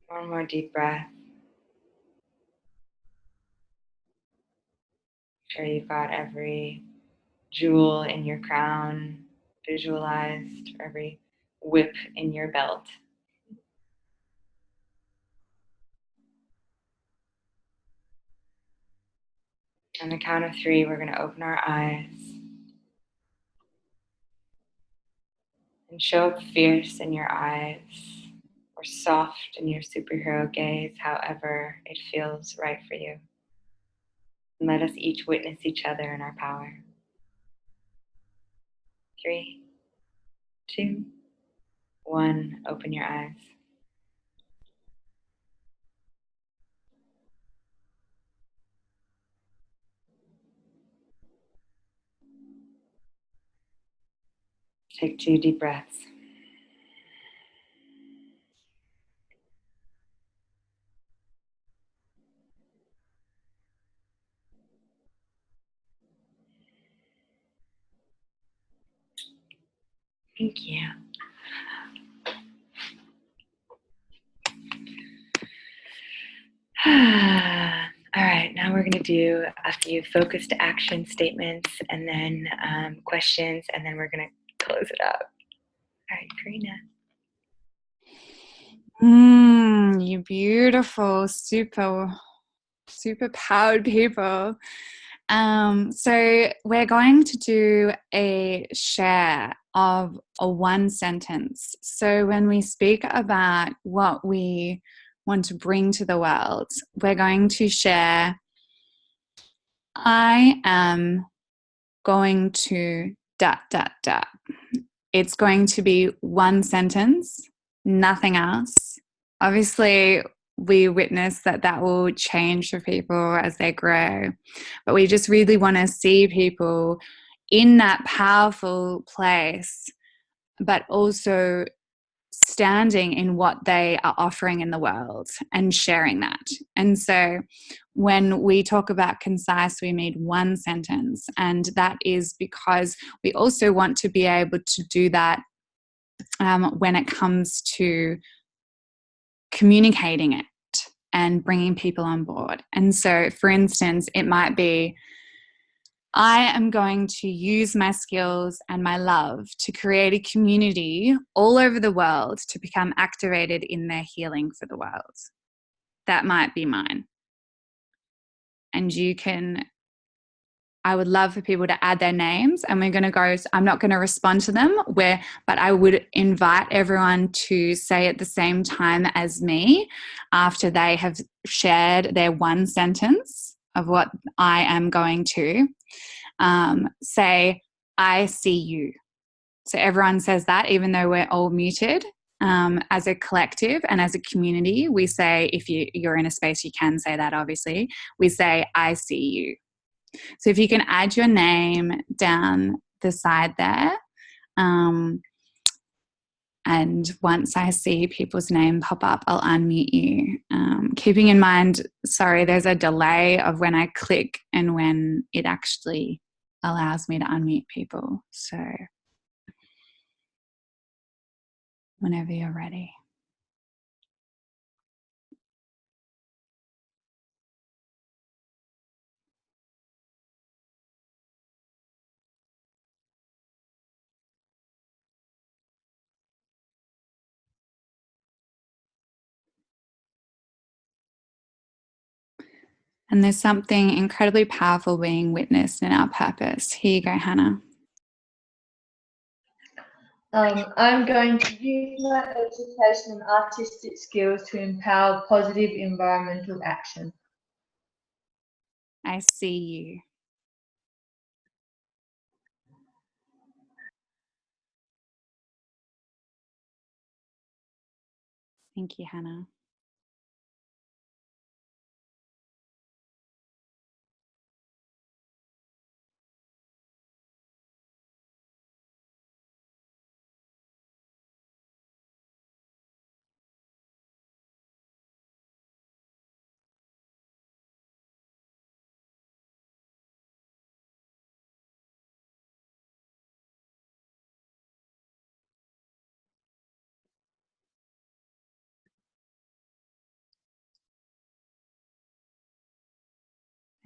One more deep breath. Make sure you've got every jewel in your crown visualized, every whip in your belt. On the count of 3, we're going to open our eyes and show up fierce in your eyes or soft in your superhero gaze, however it feels right for you. And let us each witness each other in our power. 3, 2, 1, open your eyes. Take 2 deep breaths. Thank you. All right, now we're going to do a few focused action statements and then questions, and then we're going to close it up. All right, Karina. You beautiful, super powered people. So we're going to do a share of a one sentence. So when we speak about what we want to bring to the world, we're going to share, I am going to ... It's going to be one sentence, nothing else. Obviously, we witness that will change for people as they grow. But we just really want to see people in that powerful place, but also standing in what they are offering in the world and sharing that. And so when we talk about concise, we mean one sentence. And that is because we also want to be able to do that when it comes to communicating it and bringing people on board. And so, for instance, it might be, I am going to use my skills and my love to create a community all over the world to become activated in their healing for the world. That might be mine. And you can, I would love for people to add their names, and we're going to go, I'm not going to respond to them, but I would invite everyone to say at the same time as me after they have shared their one sentence of what I am going to say, I see you. So everyone says that, even though we're all muted. As a collective and as a community, we say, if you're in a space, you can say that, obviously. We say, I see you. So if you can add your name down the side there. And once I see people's name pop up, I'll unmute you. Keeping in mind, sorry, there's a delay of when I click and when it actually allows me to unmute people. So whenever you're ready. And there's something incredibly powerful being witnessed in our purpose. Here you go, Hannah. I'm going to use my education and artistic skills to empower positive environmental action. I see you. Thank you, Hannah.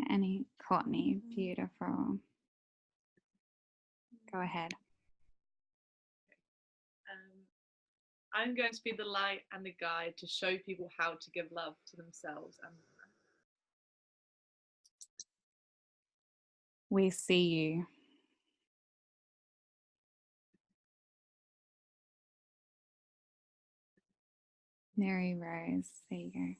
Annie, Courtney, beautiful. Go ahead. I'm going to be the light and the guide to show people how to give love to themselves and We see you. Mary Rose, there you go.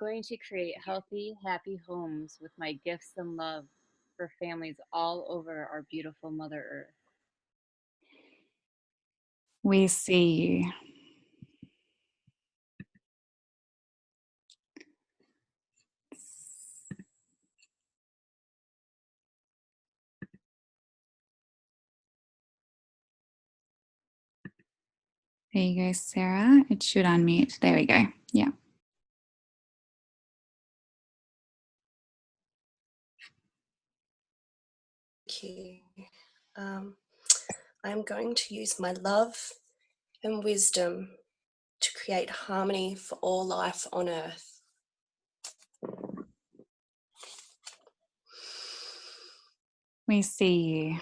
Going to create healthy, happy homes with my gifts and love for families all over our beautiful Mother Earth. We see you. There you go, Sarah. It should unmute. There we go. Yeah. Thank you. I'm going to use my love and wisdom to create harmony for all life on earth. We see you.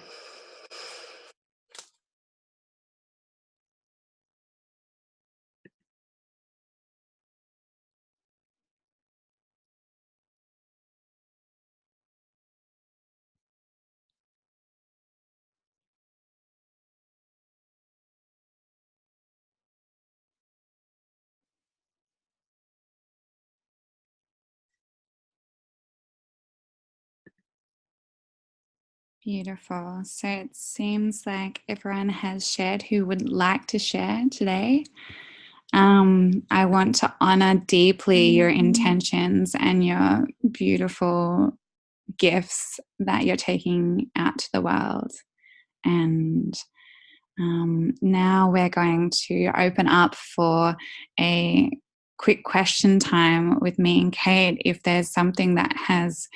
Beautiful. So it seems like everyone has shared who would like to share today. I want to honor deeply your intentions and your beautiful gifts that you're taking out to the world. And now we're going to open up for a quick question time with me and Kate. If there's something that has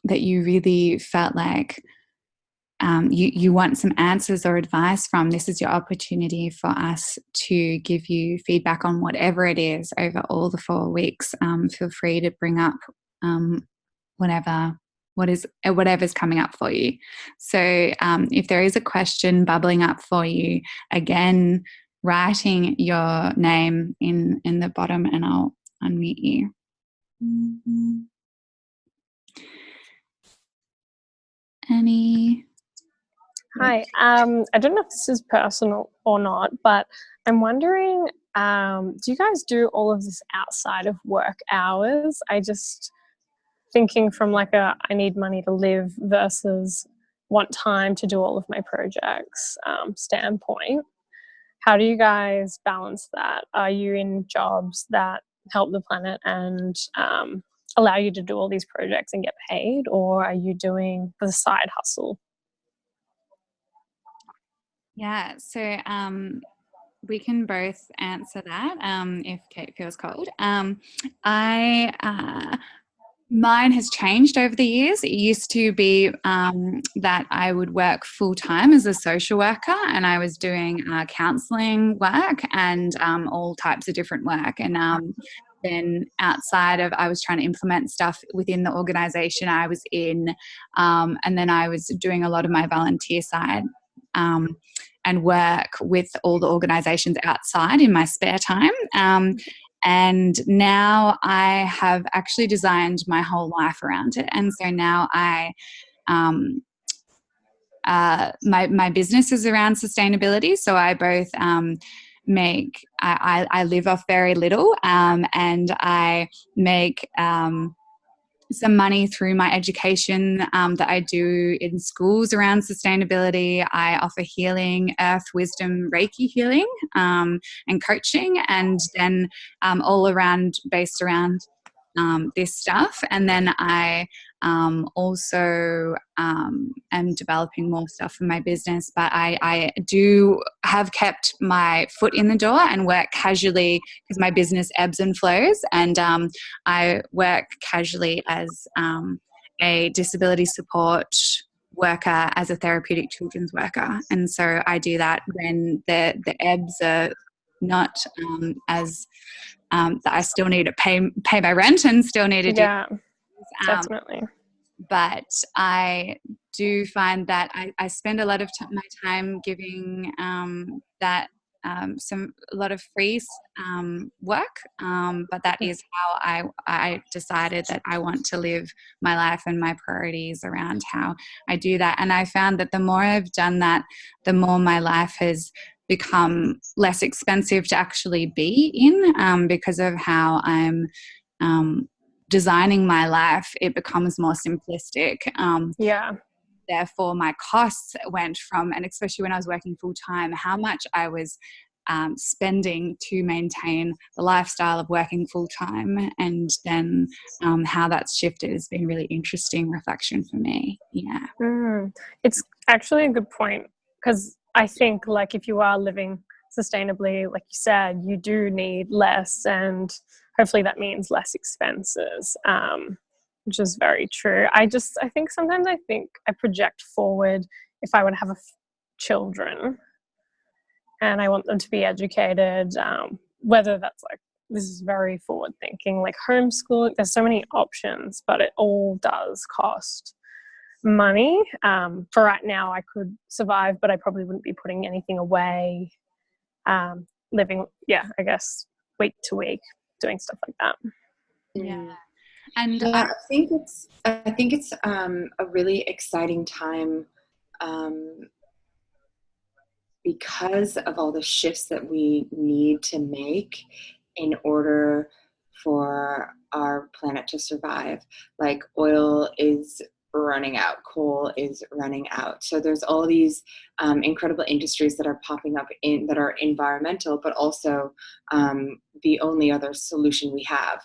that you really felt like you want some answers or advice from, this is your opportunity for us to give you feedback on whatever it is over all the 4 weeks. Feel free to bring up whatever's coming up for you. So if there is a question bubbling up for you, again, writing your name in the bottom and I'll unmute you. Annie? Hi. I don't know if this is personal or not, but I'm wondering, do you guys do all of this outside of work hours? I just thinking from like I need money to live versus want time to do all of my projects standpoint. How do you guys balance that? Are you in jobs that help the planet and allow you to do all these projects and get paid, or are you doing the side hustle? Yeah, so we can both answer that if Kate feels cold. Mine has changed over the years. It used to be that I would work full-time as a social worker, and I was doing counselling work and all types of different work. And then outside of, I was trying to implement stuff within the organisation I was in, and then I was doing a lot of my volunteer side and work with all the organisations outside in my spare time. And now I have actually designed my whole life around it. And so now my business is around sustainability. So I both make I live off very little, and I make some money through my education that I do in schools around sustainability. I offer healing, earth, wisdom, Reiki healing, and coaching, and then all around based around this stuff. And then I also am developing more stuff for my business, but I do have kept my foot in the door and work casually because my business ebbs and flows, and I work casually as a disability support worker, as a therapeutic children's worker. And so I do that when the ebbs are not as that I still need to pay my rent and still need to do definitely. But I do find that I spend a lot of my time giving that a lot of free work, but that is how I decided that I want to live my life, and my priorities around how I do that. And I found that the more I've done that, the more my life has become less expensive to actually be in, because of how I'm designing my life. It becomes more simplistic. Therefore, my costs went from, and especially when I was working full time, how much I was spending to maintain the lifestyle of working full time, and then how that's shifted has been really interesting reflection for me. It's actually a good point, because I think, like, if you are living sustainably, like you said, you do need less, and hopefully that means less expenses, which is very true. I think sometimes I project forward if I would have children and I want them to be educated, whether that's like, this is very forward thinking, like homeschooling. There's so many options, but it all does cost money. For right now, I could survive, but I probably wouldn't be putting anything away, living, I guess, week to week, doing stuff like that. And I think it's a really exciting time, because of all the shifts that we need to make in order for our planet to survive. Like, oil is running out, coal is running out. So there's all these incredible industries that are popping up that are environmental, but also the only other solution we have.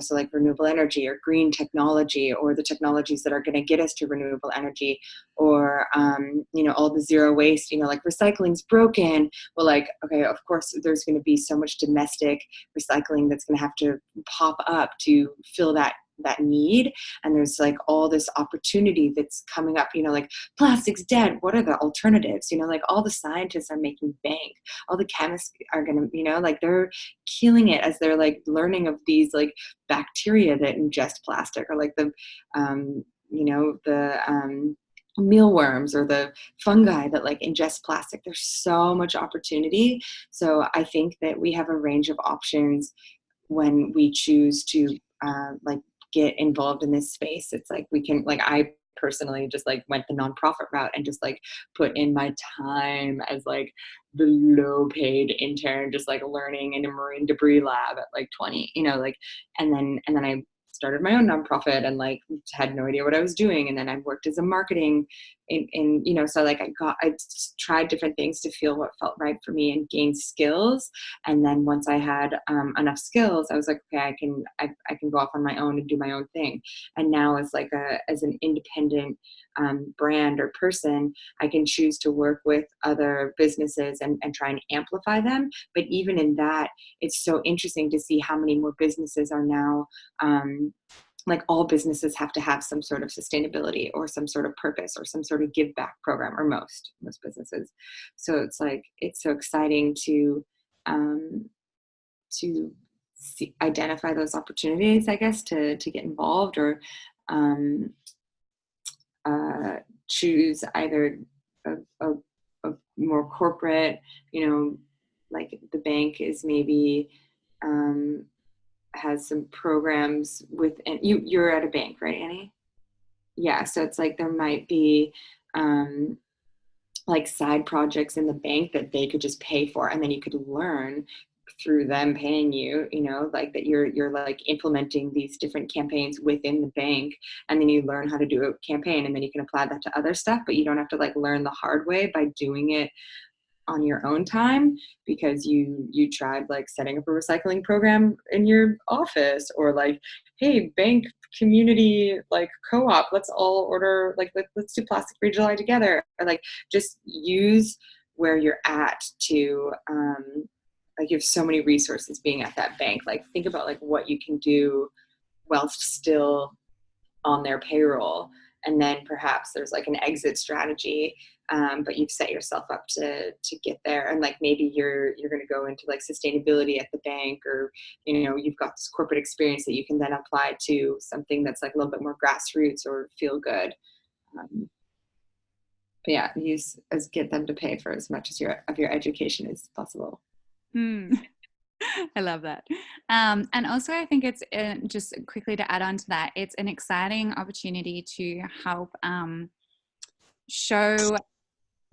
So like renewable energy or green technology, or the technologies that are going to get us to renewable energy, or all the zero waste. Like, recycling's broken. Well, like, okay, of course there's going to be so much domestic recycling that's going to have to pop up to fill that need. And there's like all this opportunity that's coming up, like, plastic's dead, what are the alternatives? Like, all the scientists are making bank, all the chemists are gonna, like, they're killing it as they're like learning of these like bacteria that ingest plastic, or like the mealworms or the fungi that like ingest plastic. There's so much opportunity. So I think that we have a range of options when we choose to get involved in this space. It's like, we can, like, I personally just like went the nonprofit route and just like put in my time as like the low paid intern, just like learning in a marine debris lab at like 20, and then I started my own nonprofit and like had no idea what I was doing. And then I worked as a marketing so like I tried different things to feel what felt right for me and gain skills. And then once I had enough skills, I was like, okay, I can go off on my own and do my own thing. And now as like as an independent brand or person, I can choose to work with other businesses and try and amplify them. But even in that, it's so interesting to see how many more businesses are now like, all businesses have to have some sort of sustainability or some sort of purpose or some sort of give back program, or most businesses. So it's like, it's so exciting to identify those opportunities, I guess, to get involved, or choose either a more corporate, like the bank is maybe has some programs with, and you're at a bank, right, Annie? Yeah, so it's like there might be like side projects in the bank that they could just pay for, and then you could learn through them paying you, you know, like that you're like implementing these different campaigns within the bank, and then you learn how to do a campaign, and then you can apply that to other stuff, but you don't have to like learn the hard way by doing it on your own time because you tried like setting up a recycling program in your office, or like, hey, bank community like co-op, let's all order like let's do plastic free July together, or like just use where you're at to like you have so many resources being at that bank. Like think about like what you can do whilst still on their payroll, and then perhaps there's like an exit strategy, but you've set yourself up to get there, and like maybe you're going to go into like sustainability at the bank, or you know you've got this corporate experience that you can then apply to something that's like a little bit more grassroots or feel good. But yeah, get them to pay for as much as of your education as possible. I love that. And also I think it's just quickly to add on to that, it's an exciting opportunity to help show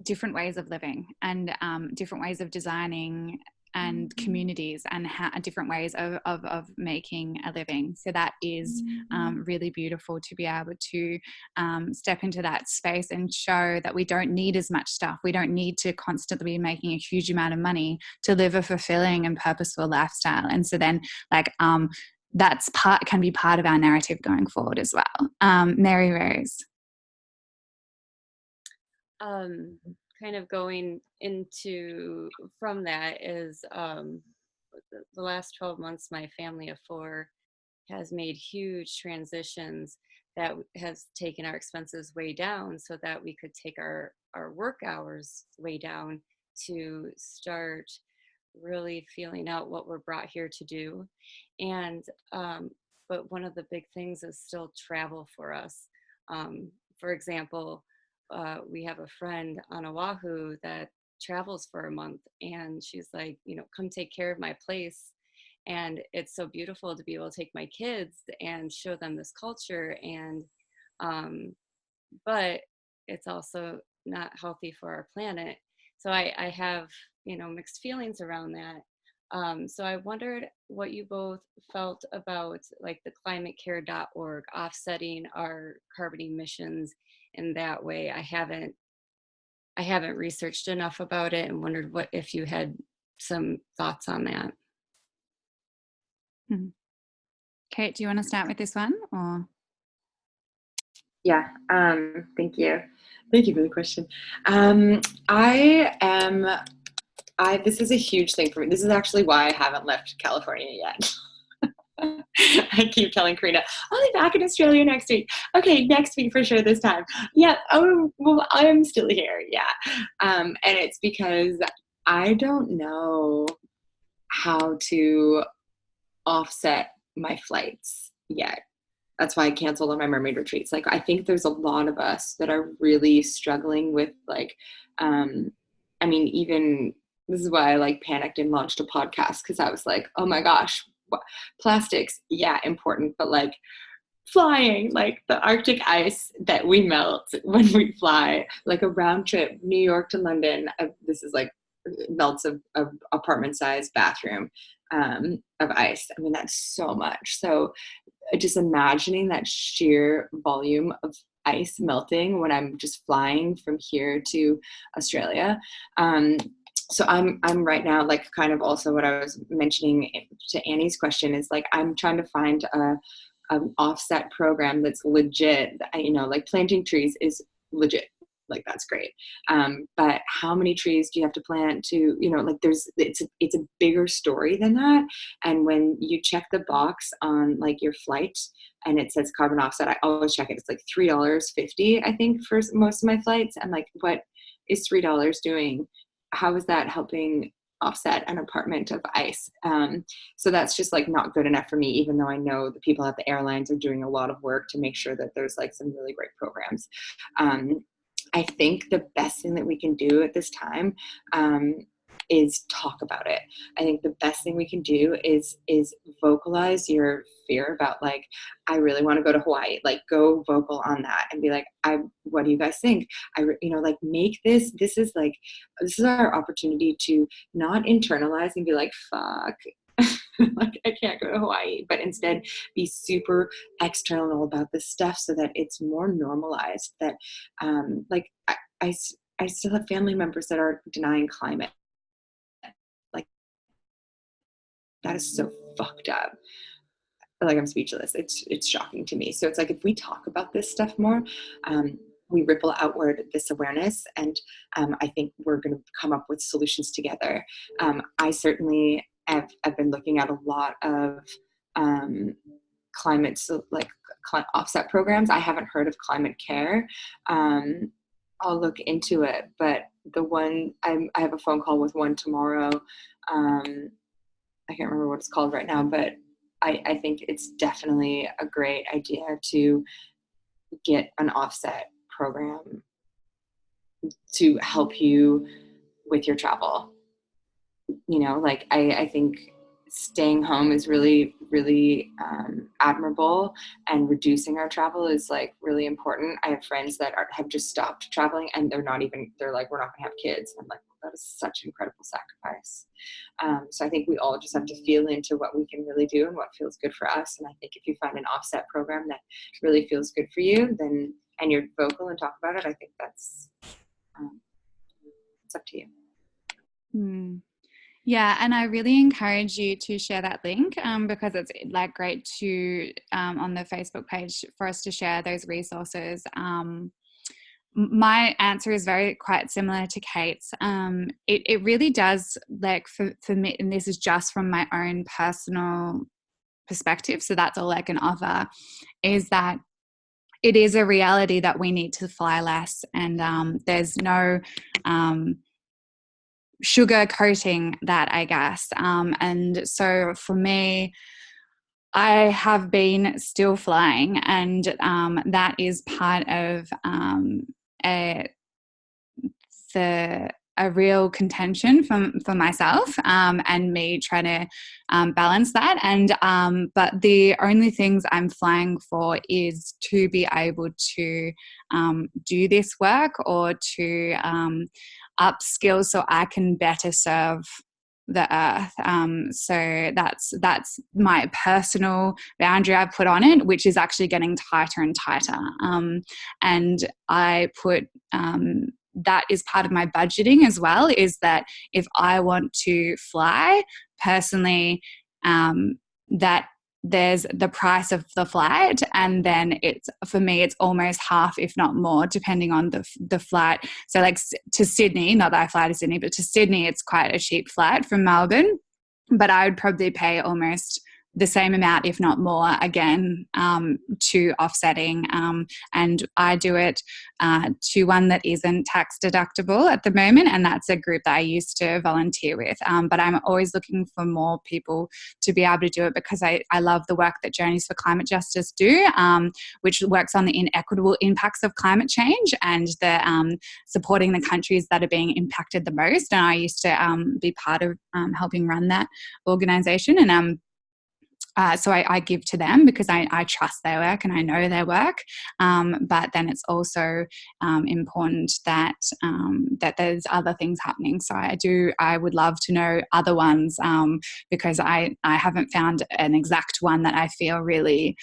different ways of living and different ways of designing and communities and different ways of making a living. So that is really beautiful to be able to step into that space and show that we don't need as much stuff. We don't need to constantly be making a huge amount of money to live a fulfilling and purposeful lifestyle. And so then like that's can be part of our narrative going forward as well. Mary Rose. Kind of going into from that is the last 12 months my family of 4 has made huge transitions that has taken our expenses way down so that we could take our work hours way down to start really feeling out what we're brought here to do. And but one of the big things is still travel for us. For example, we have a friend on Oahu that travels for a month, and she's like, you know, come take care of my place. And it's so beautiful to be able to take my kids and show them this culture. And but it's also not healthy for our planet. So I have, you know, mixed feelings around that. So I wondered what you both felt about like the climatecare.org offsetting our carbon emissions in that way. I haven't researched enough about it and wondered what if you had some thoughts on that. Kate, do you want to start with this one? Or yeah, thank you for the question. This is a huge thing for me. This is actually why I haven't left California yet. I keep telling Karina, I'll be back in Australia next week. Okay, next week for sure this time. Yeah, oh, well, I'm still here, yeah. And it's because I don't know how to offset my flights yet. That's why I canceled on my mermaid retreats. Like, I think there's a lot of us that are really struggling with like, I mean, even this is why I like panicked and launched a podcast, because I was like, oh my gosh, plastics, yeah, important, but like flying, like the Arctic ice that we melt when we fly, like a round trip New York to London, this is like melts of apartment size bathroom of ice. I mean, that's so much. So just imagining that sheer volume of ice melting when I'm just flying from here to Australia. So I'm right now, like kind of also what I was mentioning to Annie's question is like, I'm trying to find an offset program that's legit. You know, like planting trees is legit. Like that's great. But how many trees do you have to plant to, you know, like it's a bigger story than that. And when you check the box on like your flight and it says carbon offset, I always check it. It's like $3.50, I think, for most of my flights. I'm like, what is $3 doing? How is that helping offset an apartment of ice? So that's just like not good enough for me, even though I know the people at the airlines are doing a lot of work to make sure that there's like some really great programs. I think the best thing that we can do at this time is talk about it. I think the best thing we can do is vocalize your fear about like, I really want to go to Hawaii. Like, go vocal on that and be like, what do you guys think? Like, make this is our opportunity to not internalize and be like, fuck, like I can't go to Hawaii, but instead be super external about this stuff so that it's more normalized. That like I still have family members that are denying climate. Like, that is so fucked up. Like, I'm speechless. It's shocking to me. So it's like, if we talk about this stuff more, we ripple outward this awareness, and I think we're going to come up with solutions together. I certainly have been looking at a lot of climate offset programs. I haven't heard of Climate Care. I'll look into it, but the one I have a phone call with one tomorrow. I can't remember what it's called right now, but I think it's definitely a great idea to get an offset program to help you with your travel. Like, I think staying home is really, really admirable, and reducing our travel is like really important. I have friends that have just stopped traveling, and they're like, we're not gonna have kids. I'm like, that is such an incredible sacrifice. So I think we all just have to feel into what we can really do and what feels good for us. And I think if you find an offset program that really feels good for you, then, and you're vocal and talk about it, I think that's it's up to you. Yeah, and I really encourage you to share that link because it's like great to on the Facebook page for us to share those resources. My answer is quite similar to Kate's. It really does, like, for me, and this is just from my own personal perspective, so that's all I can offer, is that it is a reality that we need to fly less, and there's no sugar coating that, I guess. And so for me, I have been still flying, and that is part of a real contention for myself, and me trying to balance that. And but the only things I'm flying for is to be able to do this work, or to upskill so I can better serve the earth. So that's my personal boundary I put on it, which is actually getting tighter and tighter. And I put that is part of my budgeting as well, is that if I want to fly personally, that there's the price of the flight, and then for me it's almost half, if not more, depending on the flight. So like to Sydney, not that I fly to Sydney, but to Sydney it's quite a cheap flight from Melbourne, but I would probably pay almost the same amount, if not more, again, to offsetting. And I do it to one that isn't tax deductible at the moment, and that's a group that I used to volunteer with. But I'm always looking for more people to be able to do it, because I love the work that Journeys for Climate Justice do, which works on the inequitable impacts of climate change and the supporting the countries that are being impacted the most. And I used to be part of helping run that organisation, and so I give to them because I trust their work and I know their work. But then it's also important that that there's other things happening. So I would love to know other ones, because I haven't found an exact one that I feel really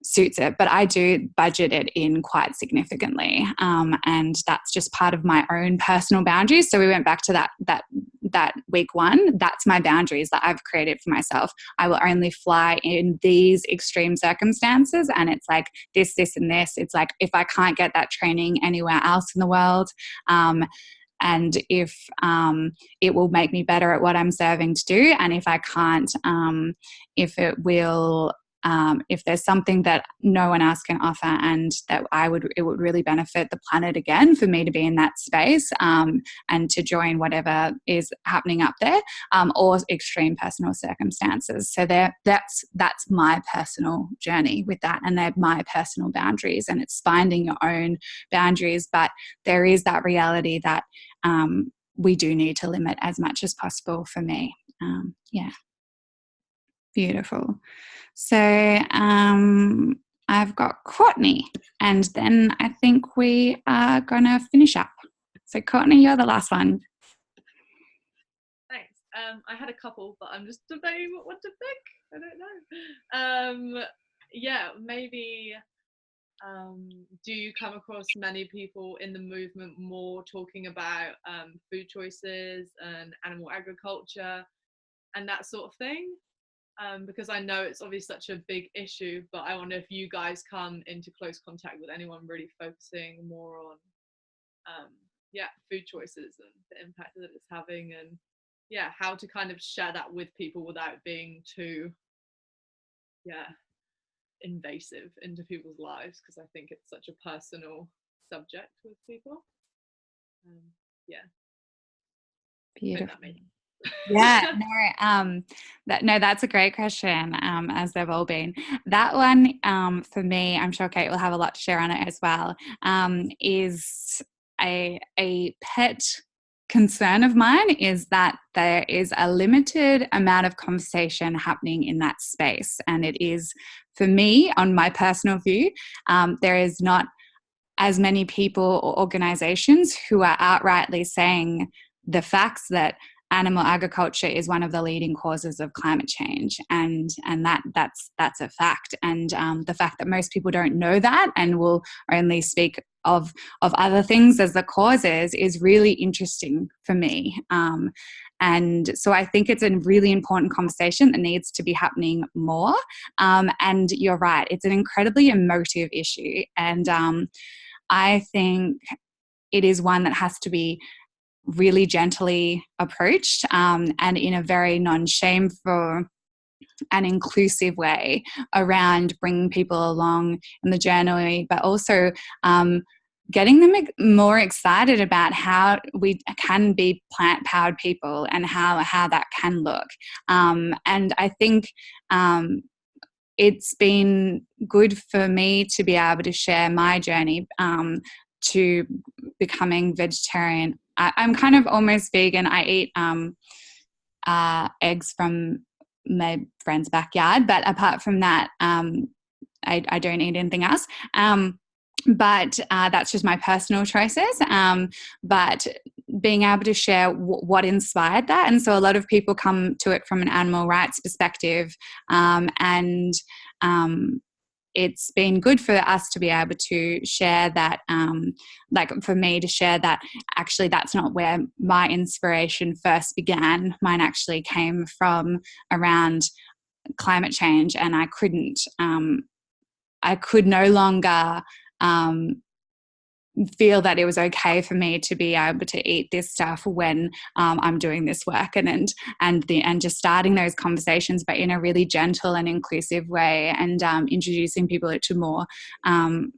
suits it, but I do budget it in quite significantly, and that's just part of my own personal boundaries. So we went back to that week one. That's my boundaries that I've created for myself. I will only fly in these extreme circumstances, and it's like this, and this. It's like if I can't get that training anywhere else in the world, and if it will make me better at what I'm serving to do, and if I can't, if it will. If there's something that no one else can offer, and that it would really benefit the planet again for me to be in that space, and to join whatever is happening up there, or extreme personal circumstances. So that's my personal journey with that, and they're my personal boundaries, and it's finding your own boundaries. But there is that reality that we do need to limit as much as possible for me. Yeah. Beautiful. So I've got Courtney, and then I think we are going to finish up. So Courtney, you're the last one. Thanks. I had a couple, but I'm just debating what one to pick. I don't know. Yeah, maybe do you come across many people in the movement more talking about food choices and animal agriculture and that sort of thing? Because I know it's obviously such a big issue, but I wonder if you guys come into close contact with anyone really focusing more on food choices and the impact that it's having, and how to kind of share that with people without being too invasive into people's lives, because I think it's such a personal subject with people. Beautiful. Yeah, that's a great question, as they've all been. That one, for me, I'm sure Kate will have a lot to share on it as well, is a pet concern of mine, is that there is a limited amount of conversation happening in that space. And it is, for me, on my personal view, there is not as many people or organizations who are outrightly saying the facts that animal agriculture is one of the leading causes of climate change, and that's a fact. And the fact that most people don't know that and will only speak of other things as the causes is really interesting for me. And so I think it's a really important conversation that needs to be happening more. And you're right, it's an incredibly emotive issue, and I think it is one that has to be really gently approached, and in a very non-shameful and inclusive way, around bringing people along in the journey, but also getting them more excited about how we can be plant-powered people and how that can look. And I think it's been good for me to be able to share my journey to becoming vegetarian. I'm kind of almost vegan. I eat eggs from my friend's backyard, but apart from that, I don't eat anything else. But that's just my personal choices. But being able to share what inspired that. And so a lot of people come to it from an animal rights perspective, and it's been good for us to be able to share that, like for me to share that actually that's not where my inspiration first began. Mine actually came from around climate change, and I could no longer feel that it was okay for me to be able to eat this stuff when I'm doing this work, and just starting those conversations, but in a really gentle and inclusive way, and introducing people to more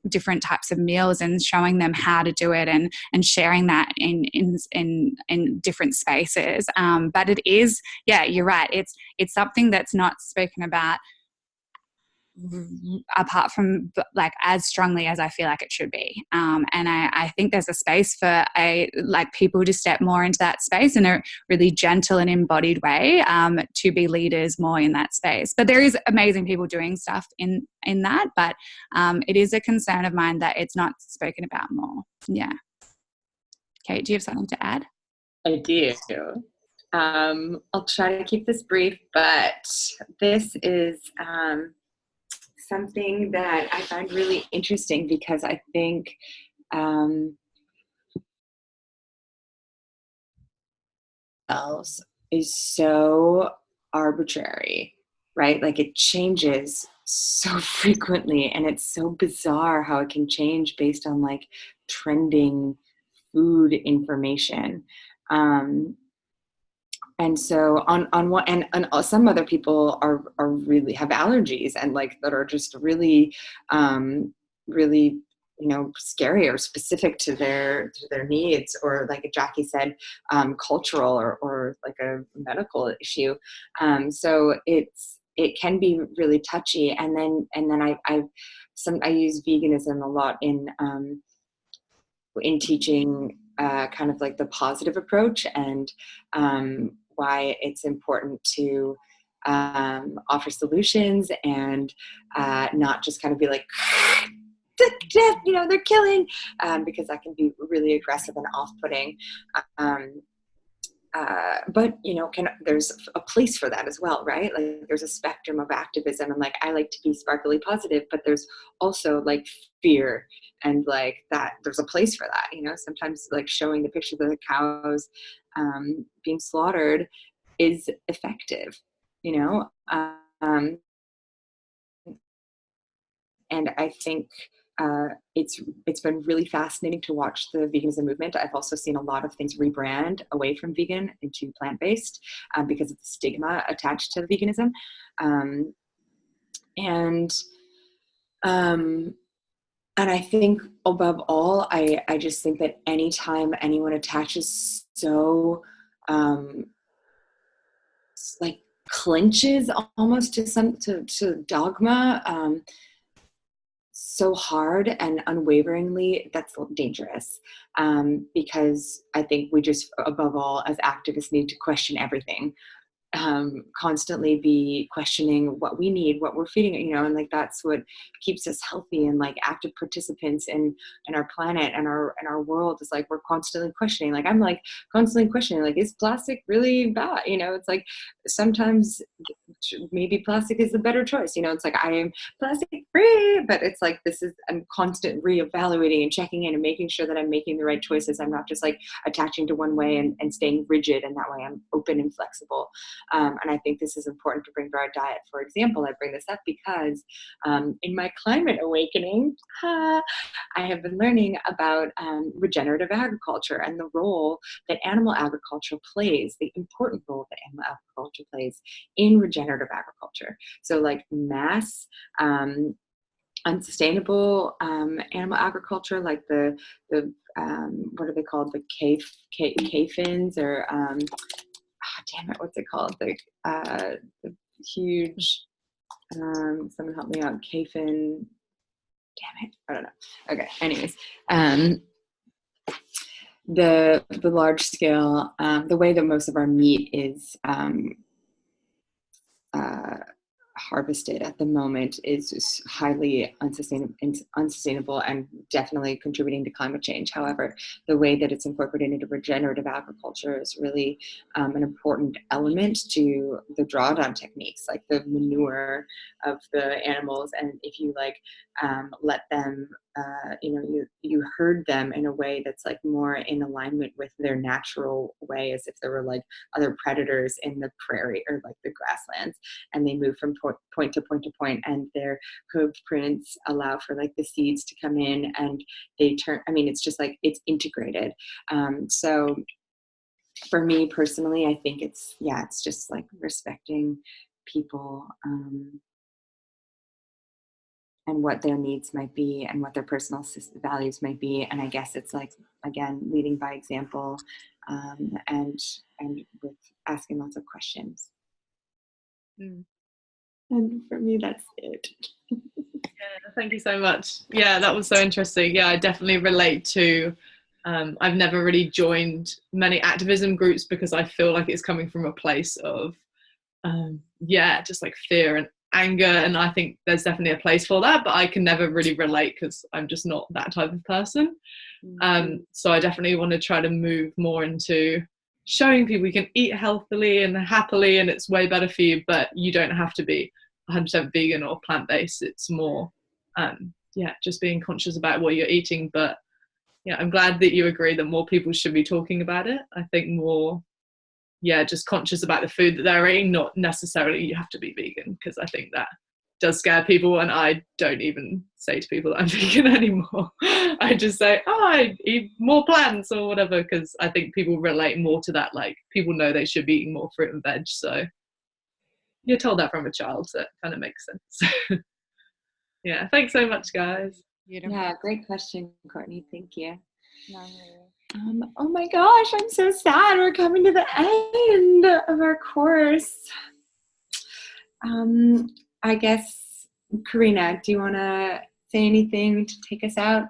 different types of meals and showing them how to do it, and sharing that in different spaces. But it is, you're right. It's something that's not spoken about apart from like as strongly as I feel like it should be, and I think there's a space for people to step more into that space in a really gentle and embodied way, to be leaders more in that space. But there is amazing people doing stuff in that, but it is a concern of mine that it's not spoken about more. Kate, do you have something to add? I do. I'll try to keep this brief, but this is something that I find really interesting, because I think is so arbitrary, right? Like it changes so frequently, and it's so bizarre how it can change based on like trending food information. And so on one, and some other people are really have allergies, and like that are just really, really, scary or specific to their needs, or like Jackie said, cultural or like a medical issue. So it can be really touchy. And then I use veganism a lot in teaching kind of like the positive approach, and why it's important to offer solutions and not just kind of be like, death, you know, they're killing, because that can be really aggressive and off-putting. But you know, there's a place for that as well, right? Like there's a spectrum of activism, and like I like to be sparkly positive, but there's also like fear, and like that there's a place for that, you know. Sometimes like showing the pictures of the cows being slaughtered is effective, you know. And I think it's been really fascinating to watch the veganism movement. I've also seen a lot of things rebrand away from vegan into plant-based because of the stigma attached to veganism. And I think above all, I just think that anytime anyone attaches so like clinches almost to dogma so hard and unwaveringly, that's dangerous, because I think we just, above all, as activists, need to question everything, constantly be questioning what we need, what we're feeding, you know, and like that's what keeps us healthy and like active participants in our planet and our world. Is like we're constantly questioning. Like I'm like constantly questioning, like, is plastic really bad? You know, it's like sometimes maybe plastic is the better choice. You know, it's like I am plastic free, but it's like I'm constant reevaluating and checking in and making sure that I'm making the right choices. I'm not just like attaching to one way and staying rigid, and that way I'm open and flexible. And I think this is important to bring to our diet. For example, I bring this up because in my climate awakening, I have been learning about regenerative agriculture and the role that animal agriculture plays, the important role that animal agriculture plays in regenerative agriculture. So like mass unsustainable animal agriculture, like the what are they called? The CAFINs or damn it, what's it called? The huge, someone help me out. CAFIN, damn it, I don't know. Okay, anyways, the large scale, the way that most of our meat is harvested at the moment is just highly unsustainable and definitely contributing to climate change. However, the way that it's incorporated into regenerative agriculture is really an important element to the drawdown techniques, like the manure of the animals. And if you like let them, you herd them in a way that's like more in alignment with their natural way, as if there were like other predators in the prairie or like the grasslands, and they move from point to point to point, and their hoof prints allow for like the seeds to come in, and they turn, I mean, it's just like it's integrated. So for me personally, I think it's just like respecting people and what their needs might be and what their personal values might be. And I guess it's like, again, leading by example, and with asking lots of questions. And for me, that's it. Yeah, thank you so much. Yeah, that was so interesting. Yeah, I definitely relate to, I've never really joined many activism groups because I feel like it's coming from a place of, just like fear and anger. And I think there's definitely a place for that, but I can never really relate because I'm just not that type of person. So I definitely want to try to move more into showing people you can eat healthily and happily and it's way better for you, but you don't have to be 100% vegan or plant-based. It's more just being conscious about what you're eating. But yeah, I'm glad that you agree that more people should be talking about it. I think more just conscious about the food that they're eating, not necessarily you have to be vegan, because I think that does scare people, and I don't even say to people that I'm vegan anymore. I just say, I eat more plants or whatever, because I think people relate more to that. Like, people know they should be eating more fruit and veg, so you're told that from a child, so it kind of makes sense. Yeah, thanks so much, guys. Beautiful. Yeah, great question, Courtney. Thank you. No, Oh my gosh, I'm so sad. We're coming to the end of our course. I guess, Karina, do you want to say anything to take us out?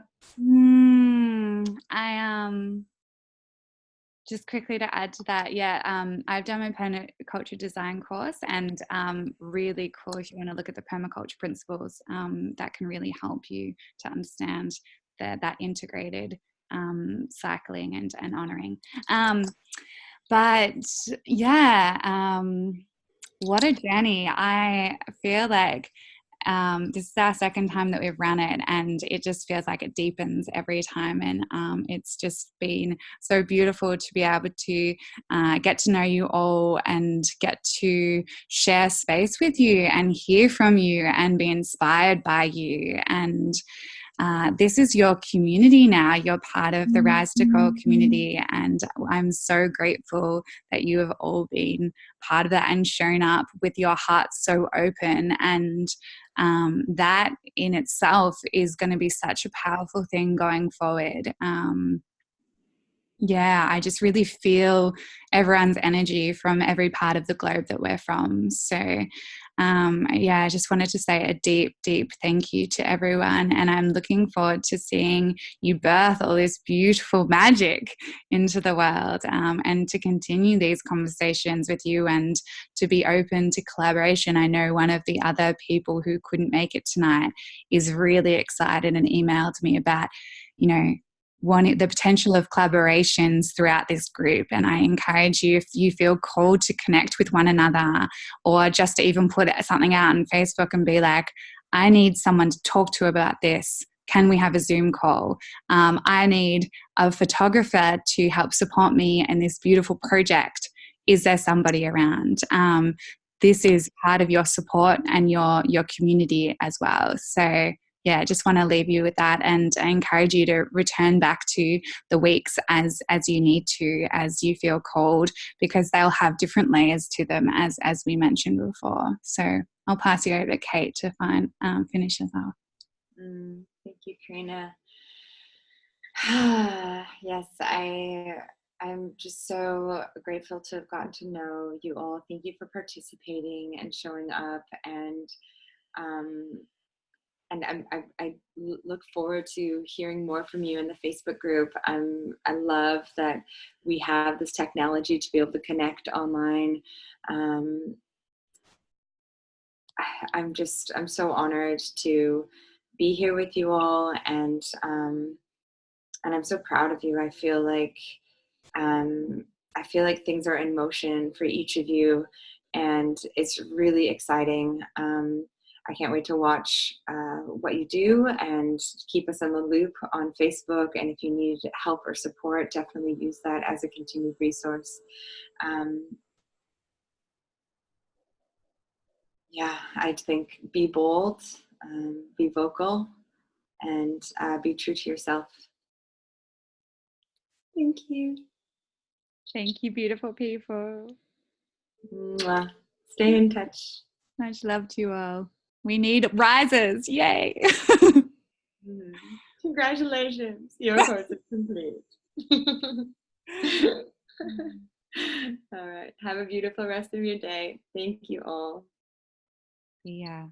just quickly to add to that, I've done my permaculture design course, and really cool if you want to look at the permaculture principles, that can really help you to understand that integrated cycling and honoring. But yeah, what a journey. I feel like this is our second time that we've run it, and it just feels like it deepens every time. And it's just been so beautiful to be able to get to know you all and get to share space with you and hear from you and be inspired by you. And this is your community now. You're part of the Rise to Grow community, and I'm so grateful that you have all been part of that and shown up with your hearts so open. And that in itself is going to be such a powerful thing going forward. I just really feel everyone's energy from every part of the globe that we're from. So I just wanted to say a deep, deep thank you to everyone. And I'm looking forward to seeing you birth all this beautiful magic into the world, and to continue these conversations with you and to be open to collaboration. I know one of the other people who couldn't make it tonight is really excited and emailed me about, the potential of collaborations throughout this group. And I encourage you, if you feel called to connect with one another, or just to even put something out on Facebook and be like, I need someone to talk to about this. Can we have a Zoom call? I need a photographer to help support me in this beautiful project. Is there somebody around? This is part of your support and your community as well. So I just want to leave you with that, and I encourage you to return back to the weeks as you need to, as you feel called, because they'll have different layers to them, as we mentioned before. So I'll pass you over to Kate to finish us off. Thank you, Karina. Yes, I'm just so grateful to have gotten to know you all. Thank you for participating and showing up, and I look forward to hearing more from you in the Facebook group. I love that we have this technology to be able to connect online. I'm so honored to be here with you all, and I'm so proud of you. I feel like things are in motion for each of you, and it's really exciting. I can't wait to watch what you do, and keep us in the loop on Facebook. And if you need help or support, definitely use that as a continued resource. I think be bold, be vocal, and be true to yourself. Thank you. Thank you, beautiful people. Mwah. Stay in touch. Much love to you all. We need risers. Yay. Congratulations. Your course is complete. All right. Have a beautiful rest of your day. Thank you all. Yeah.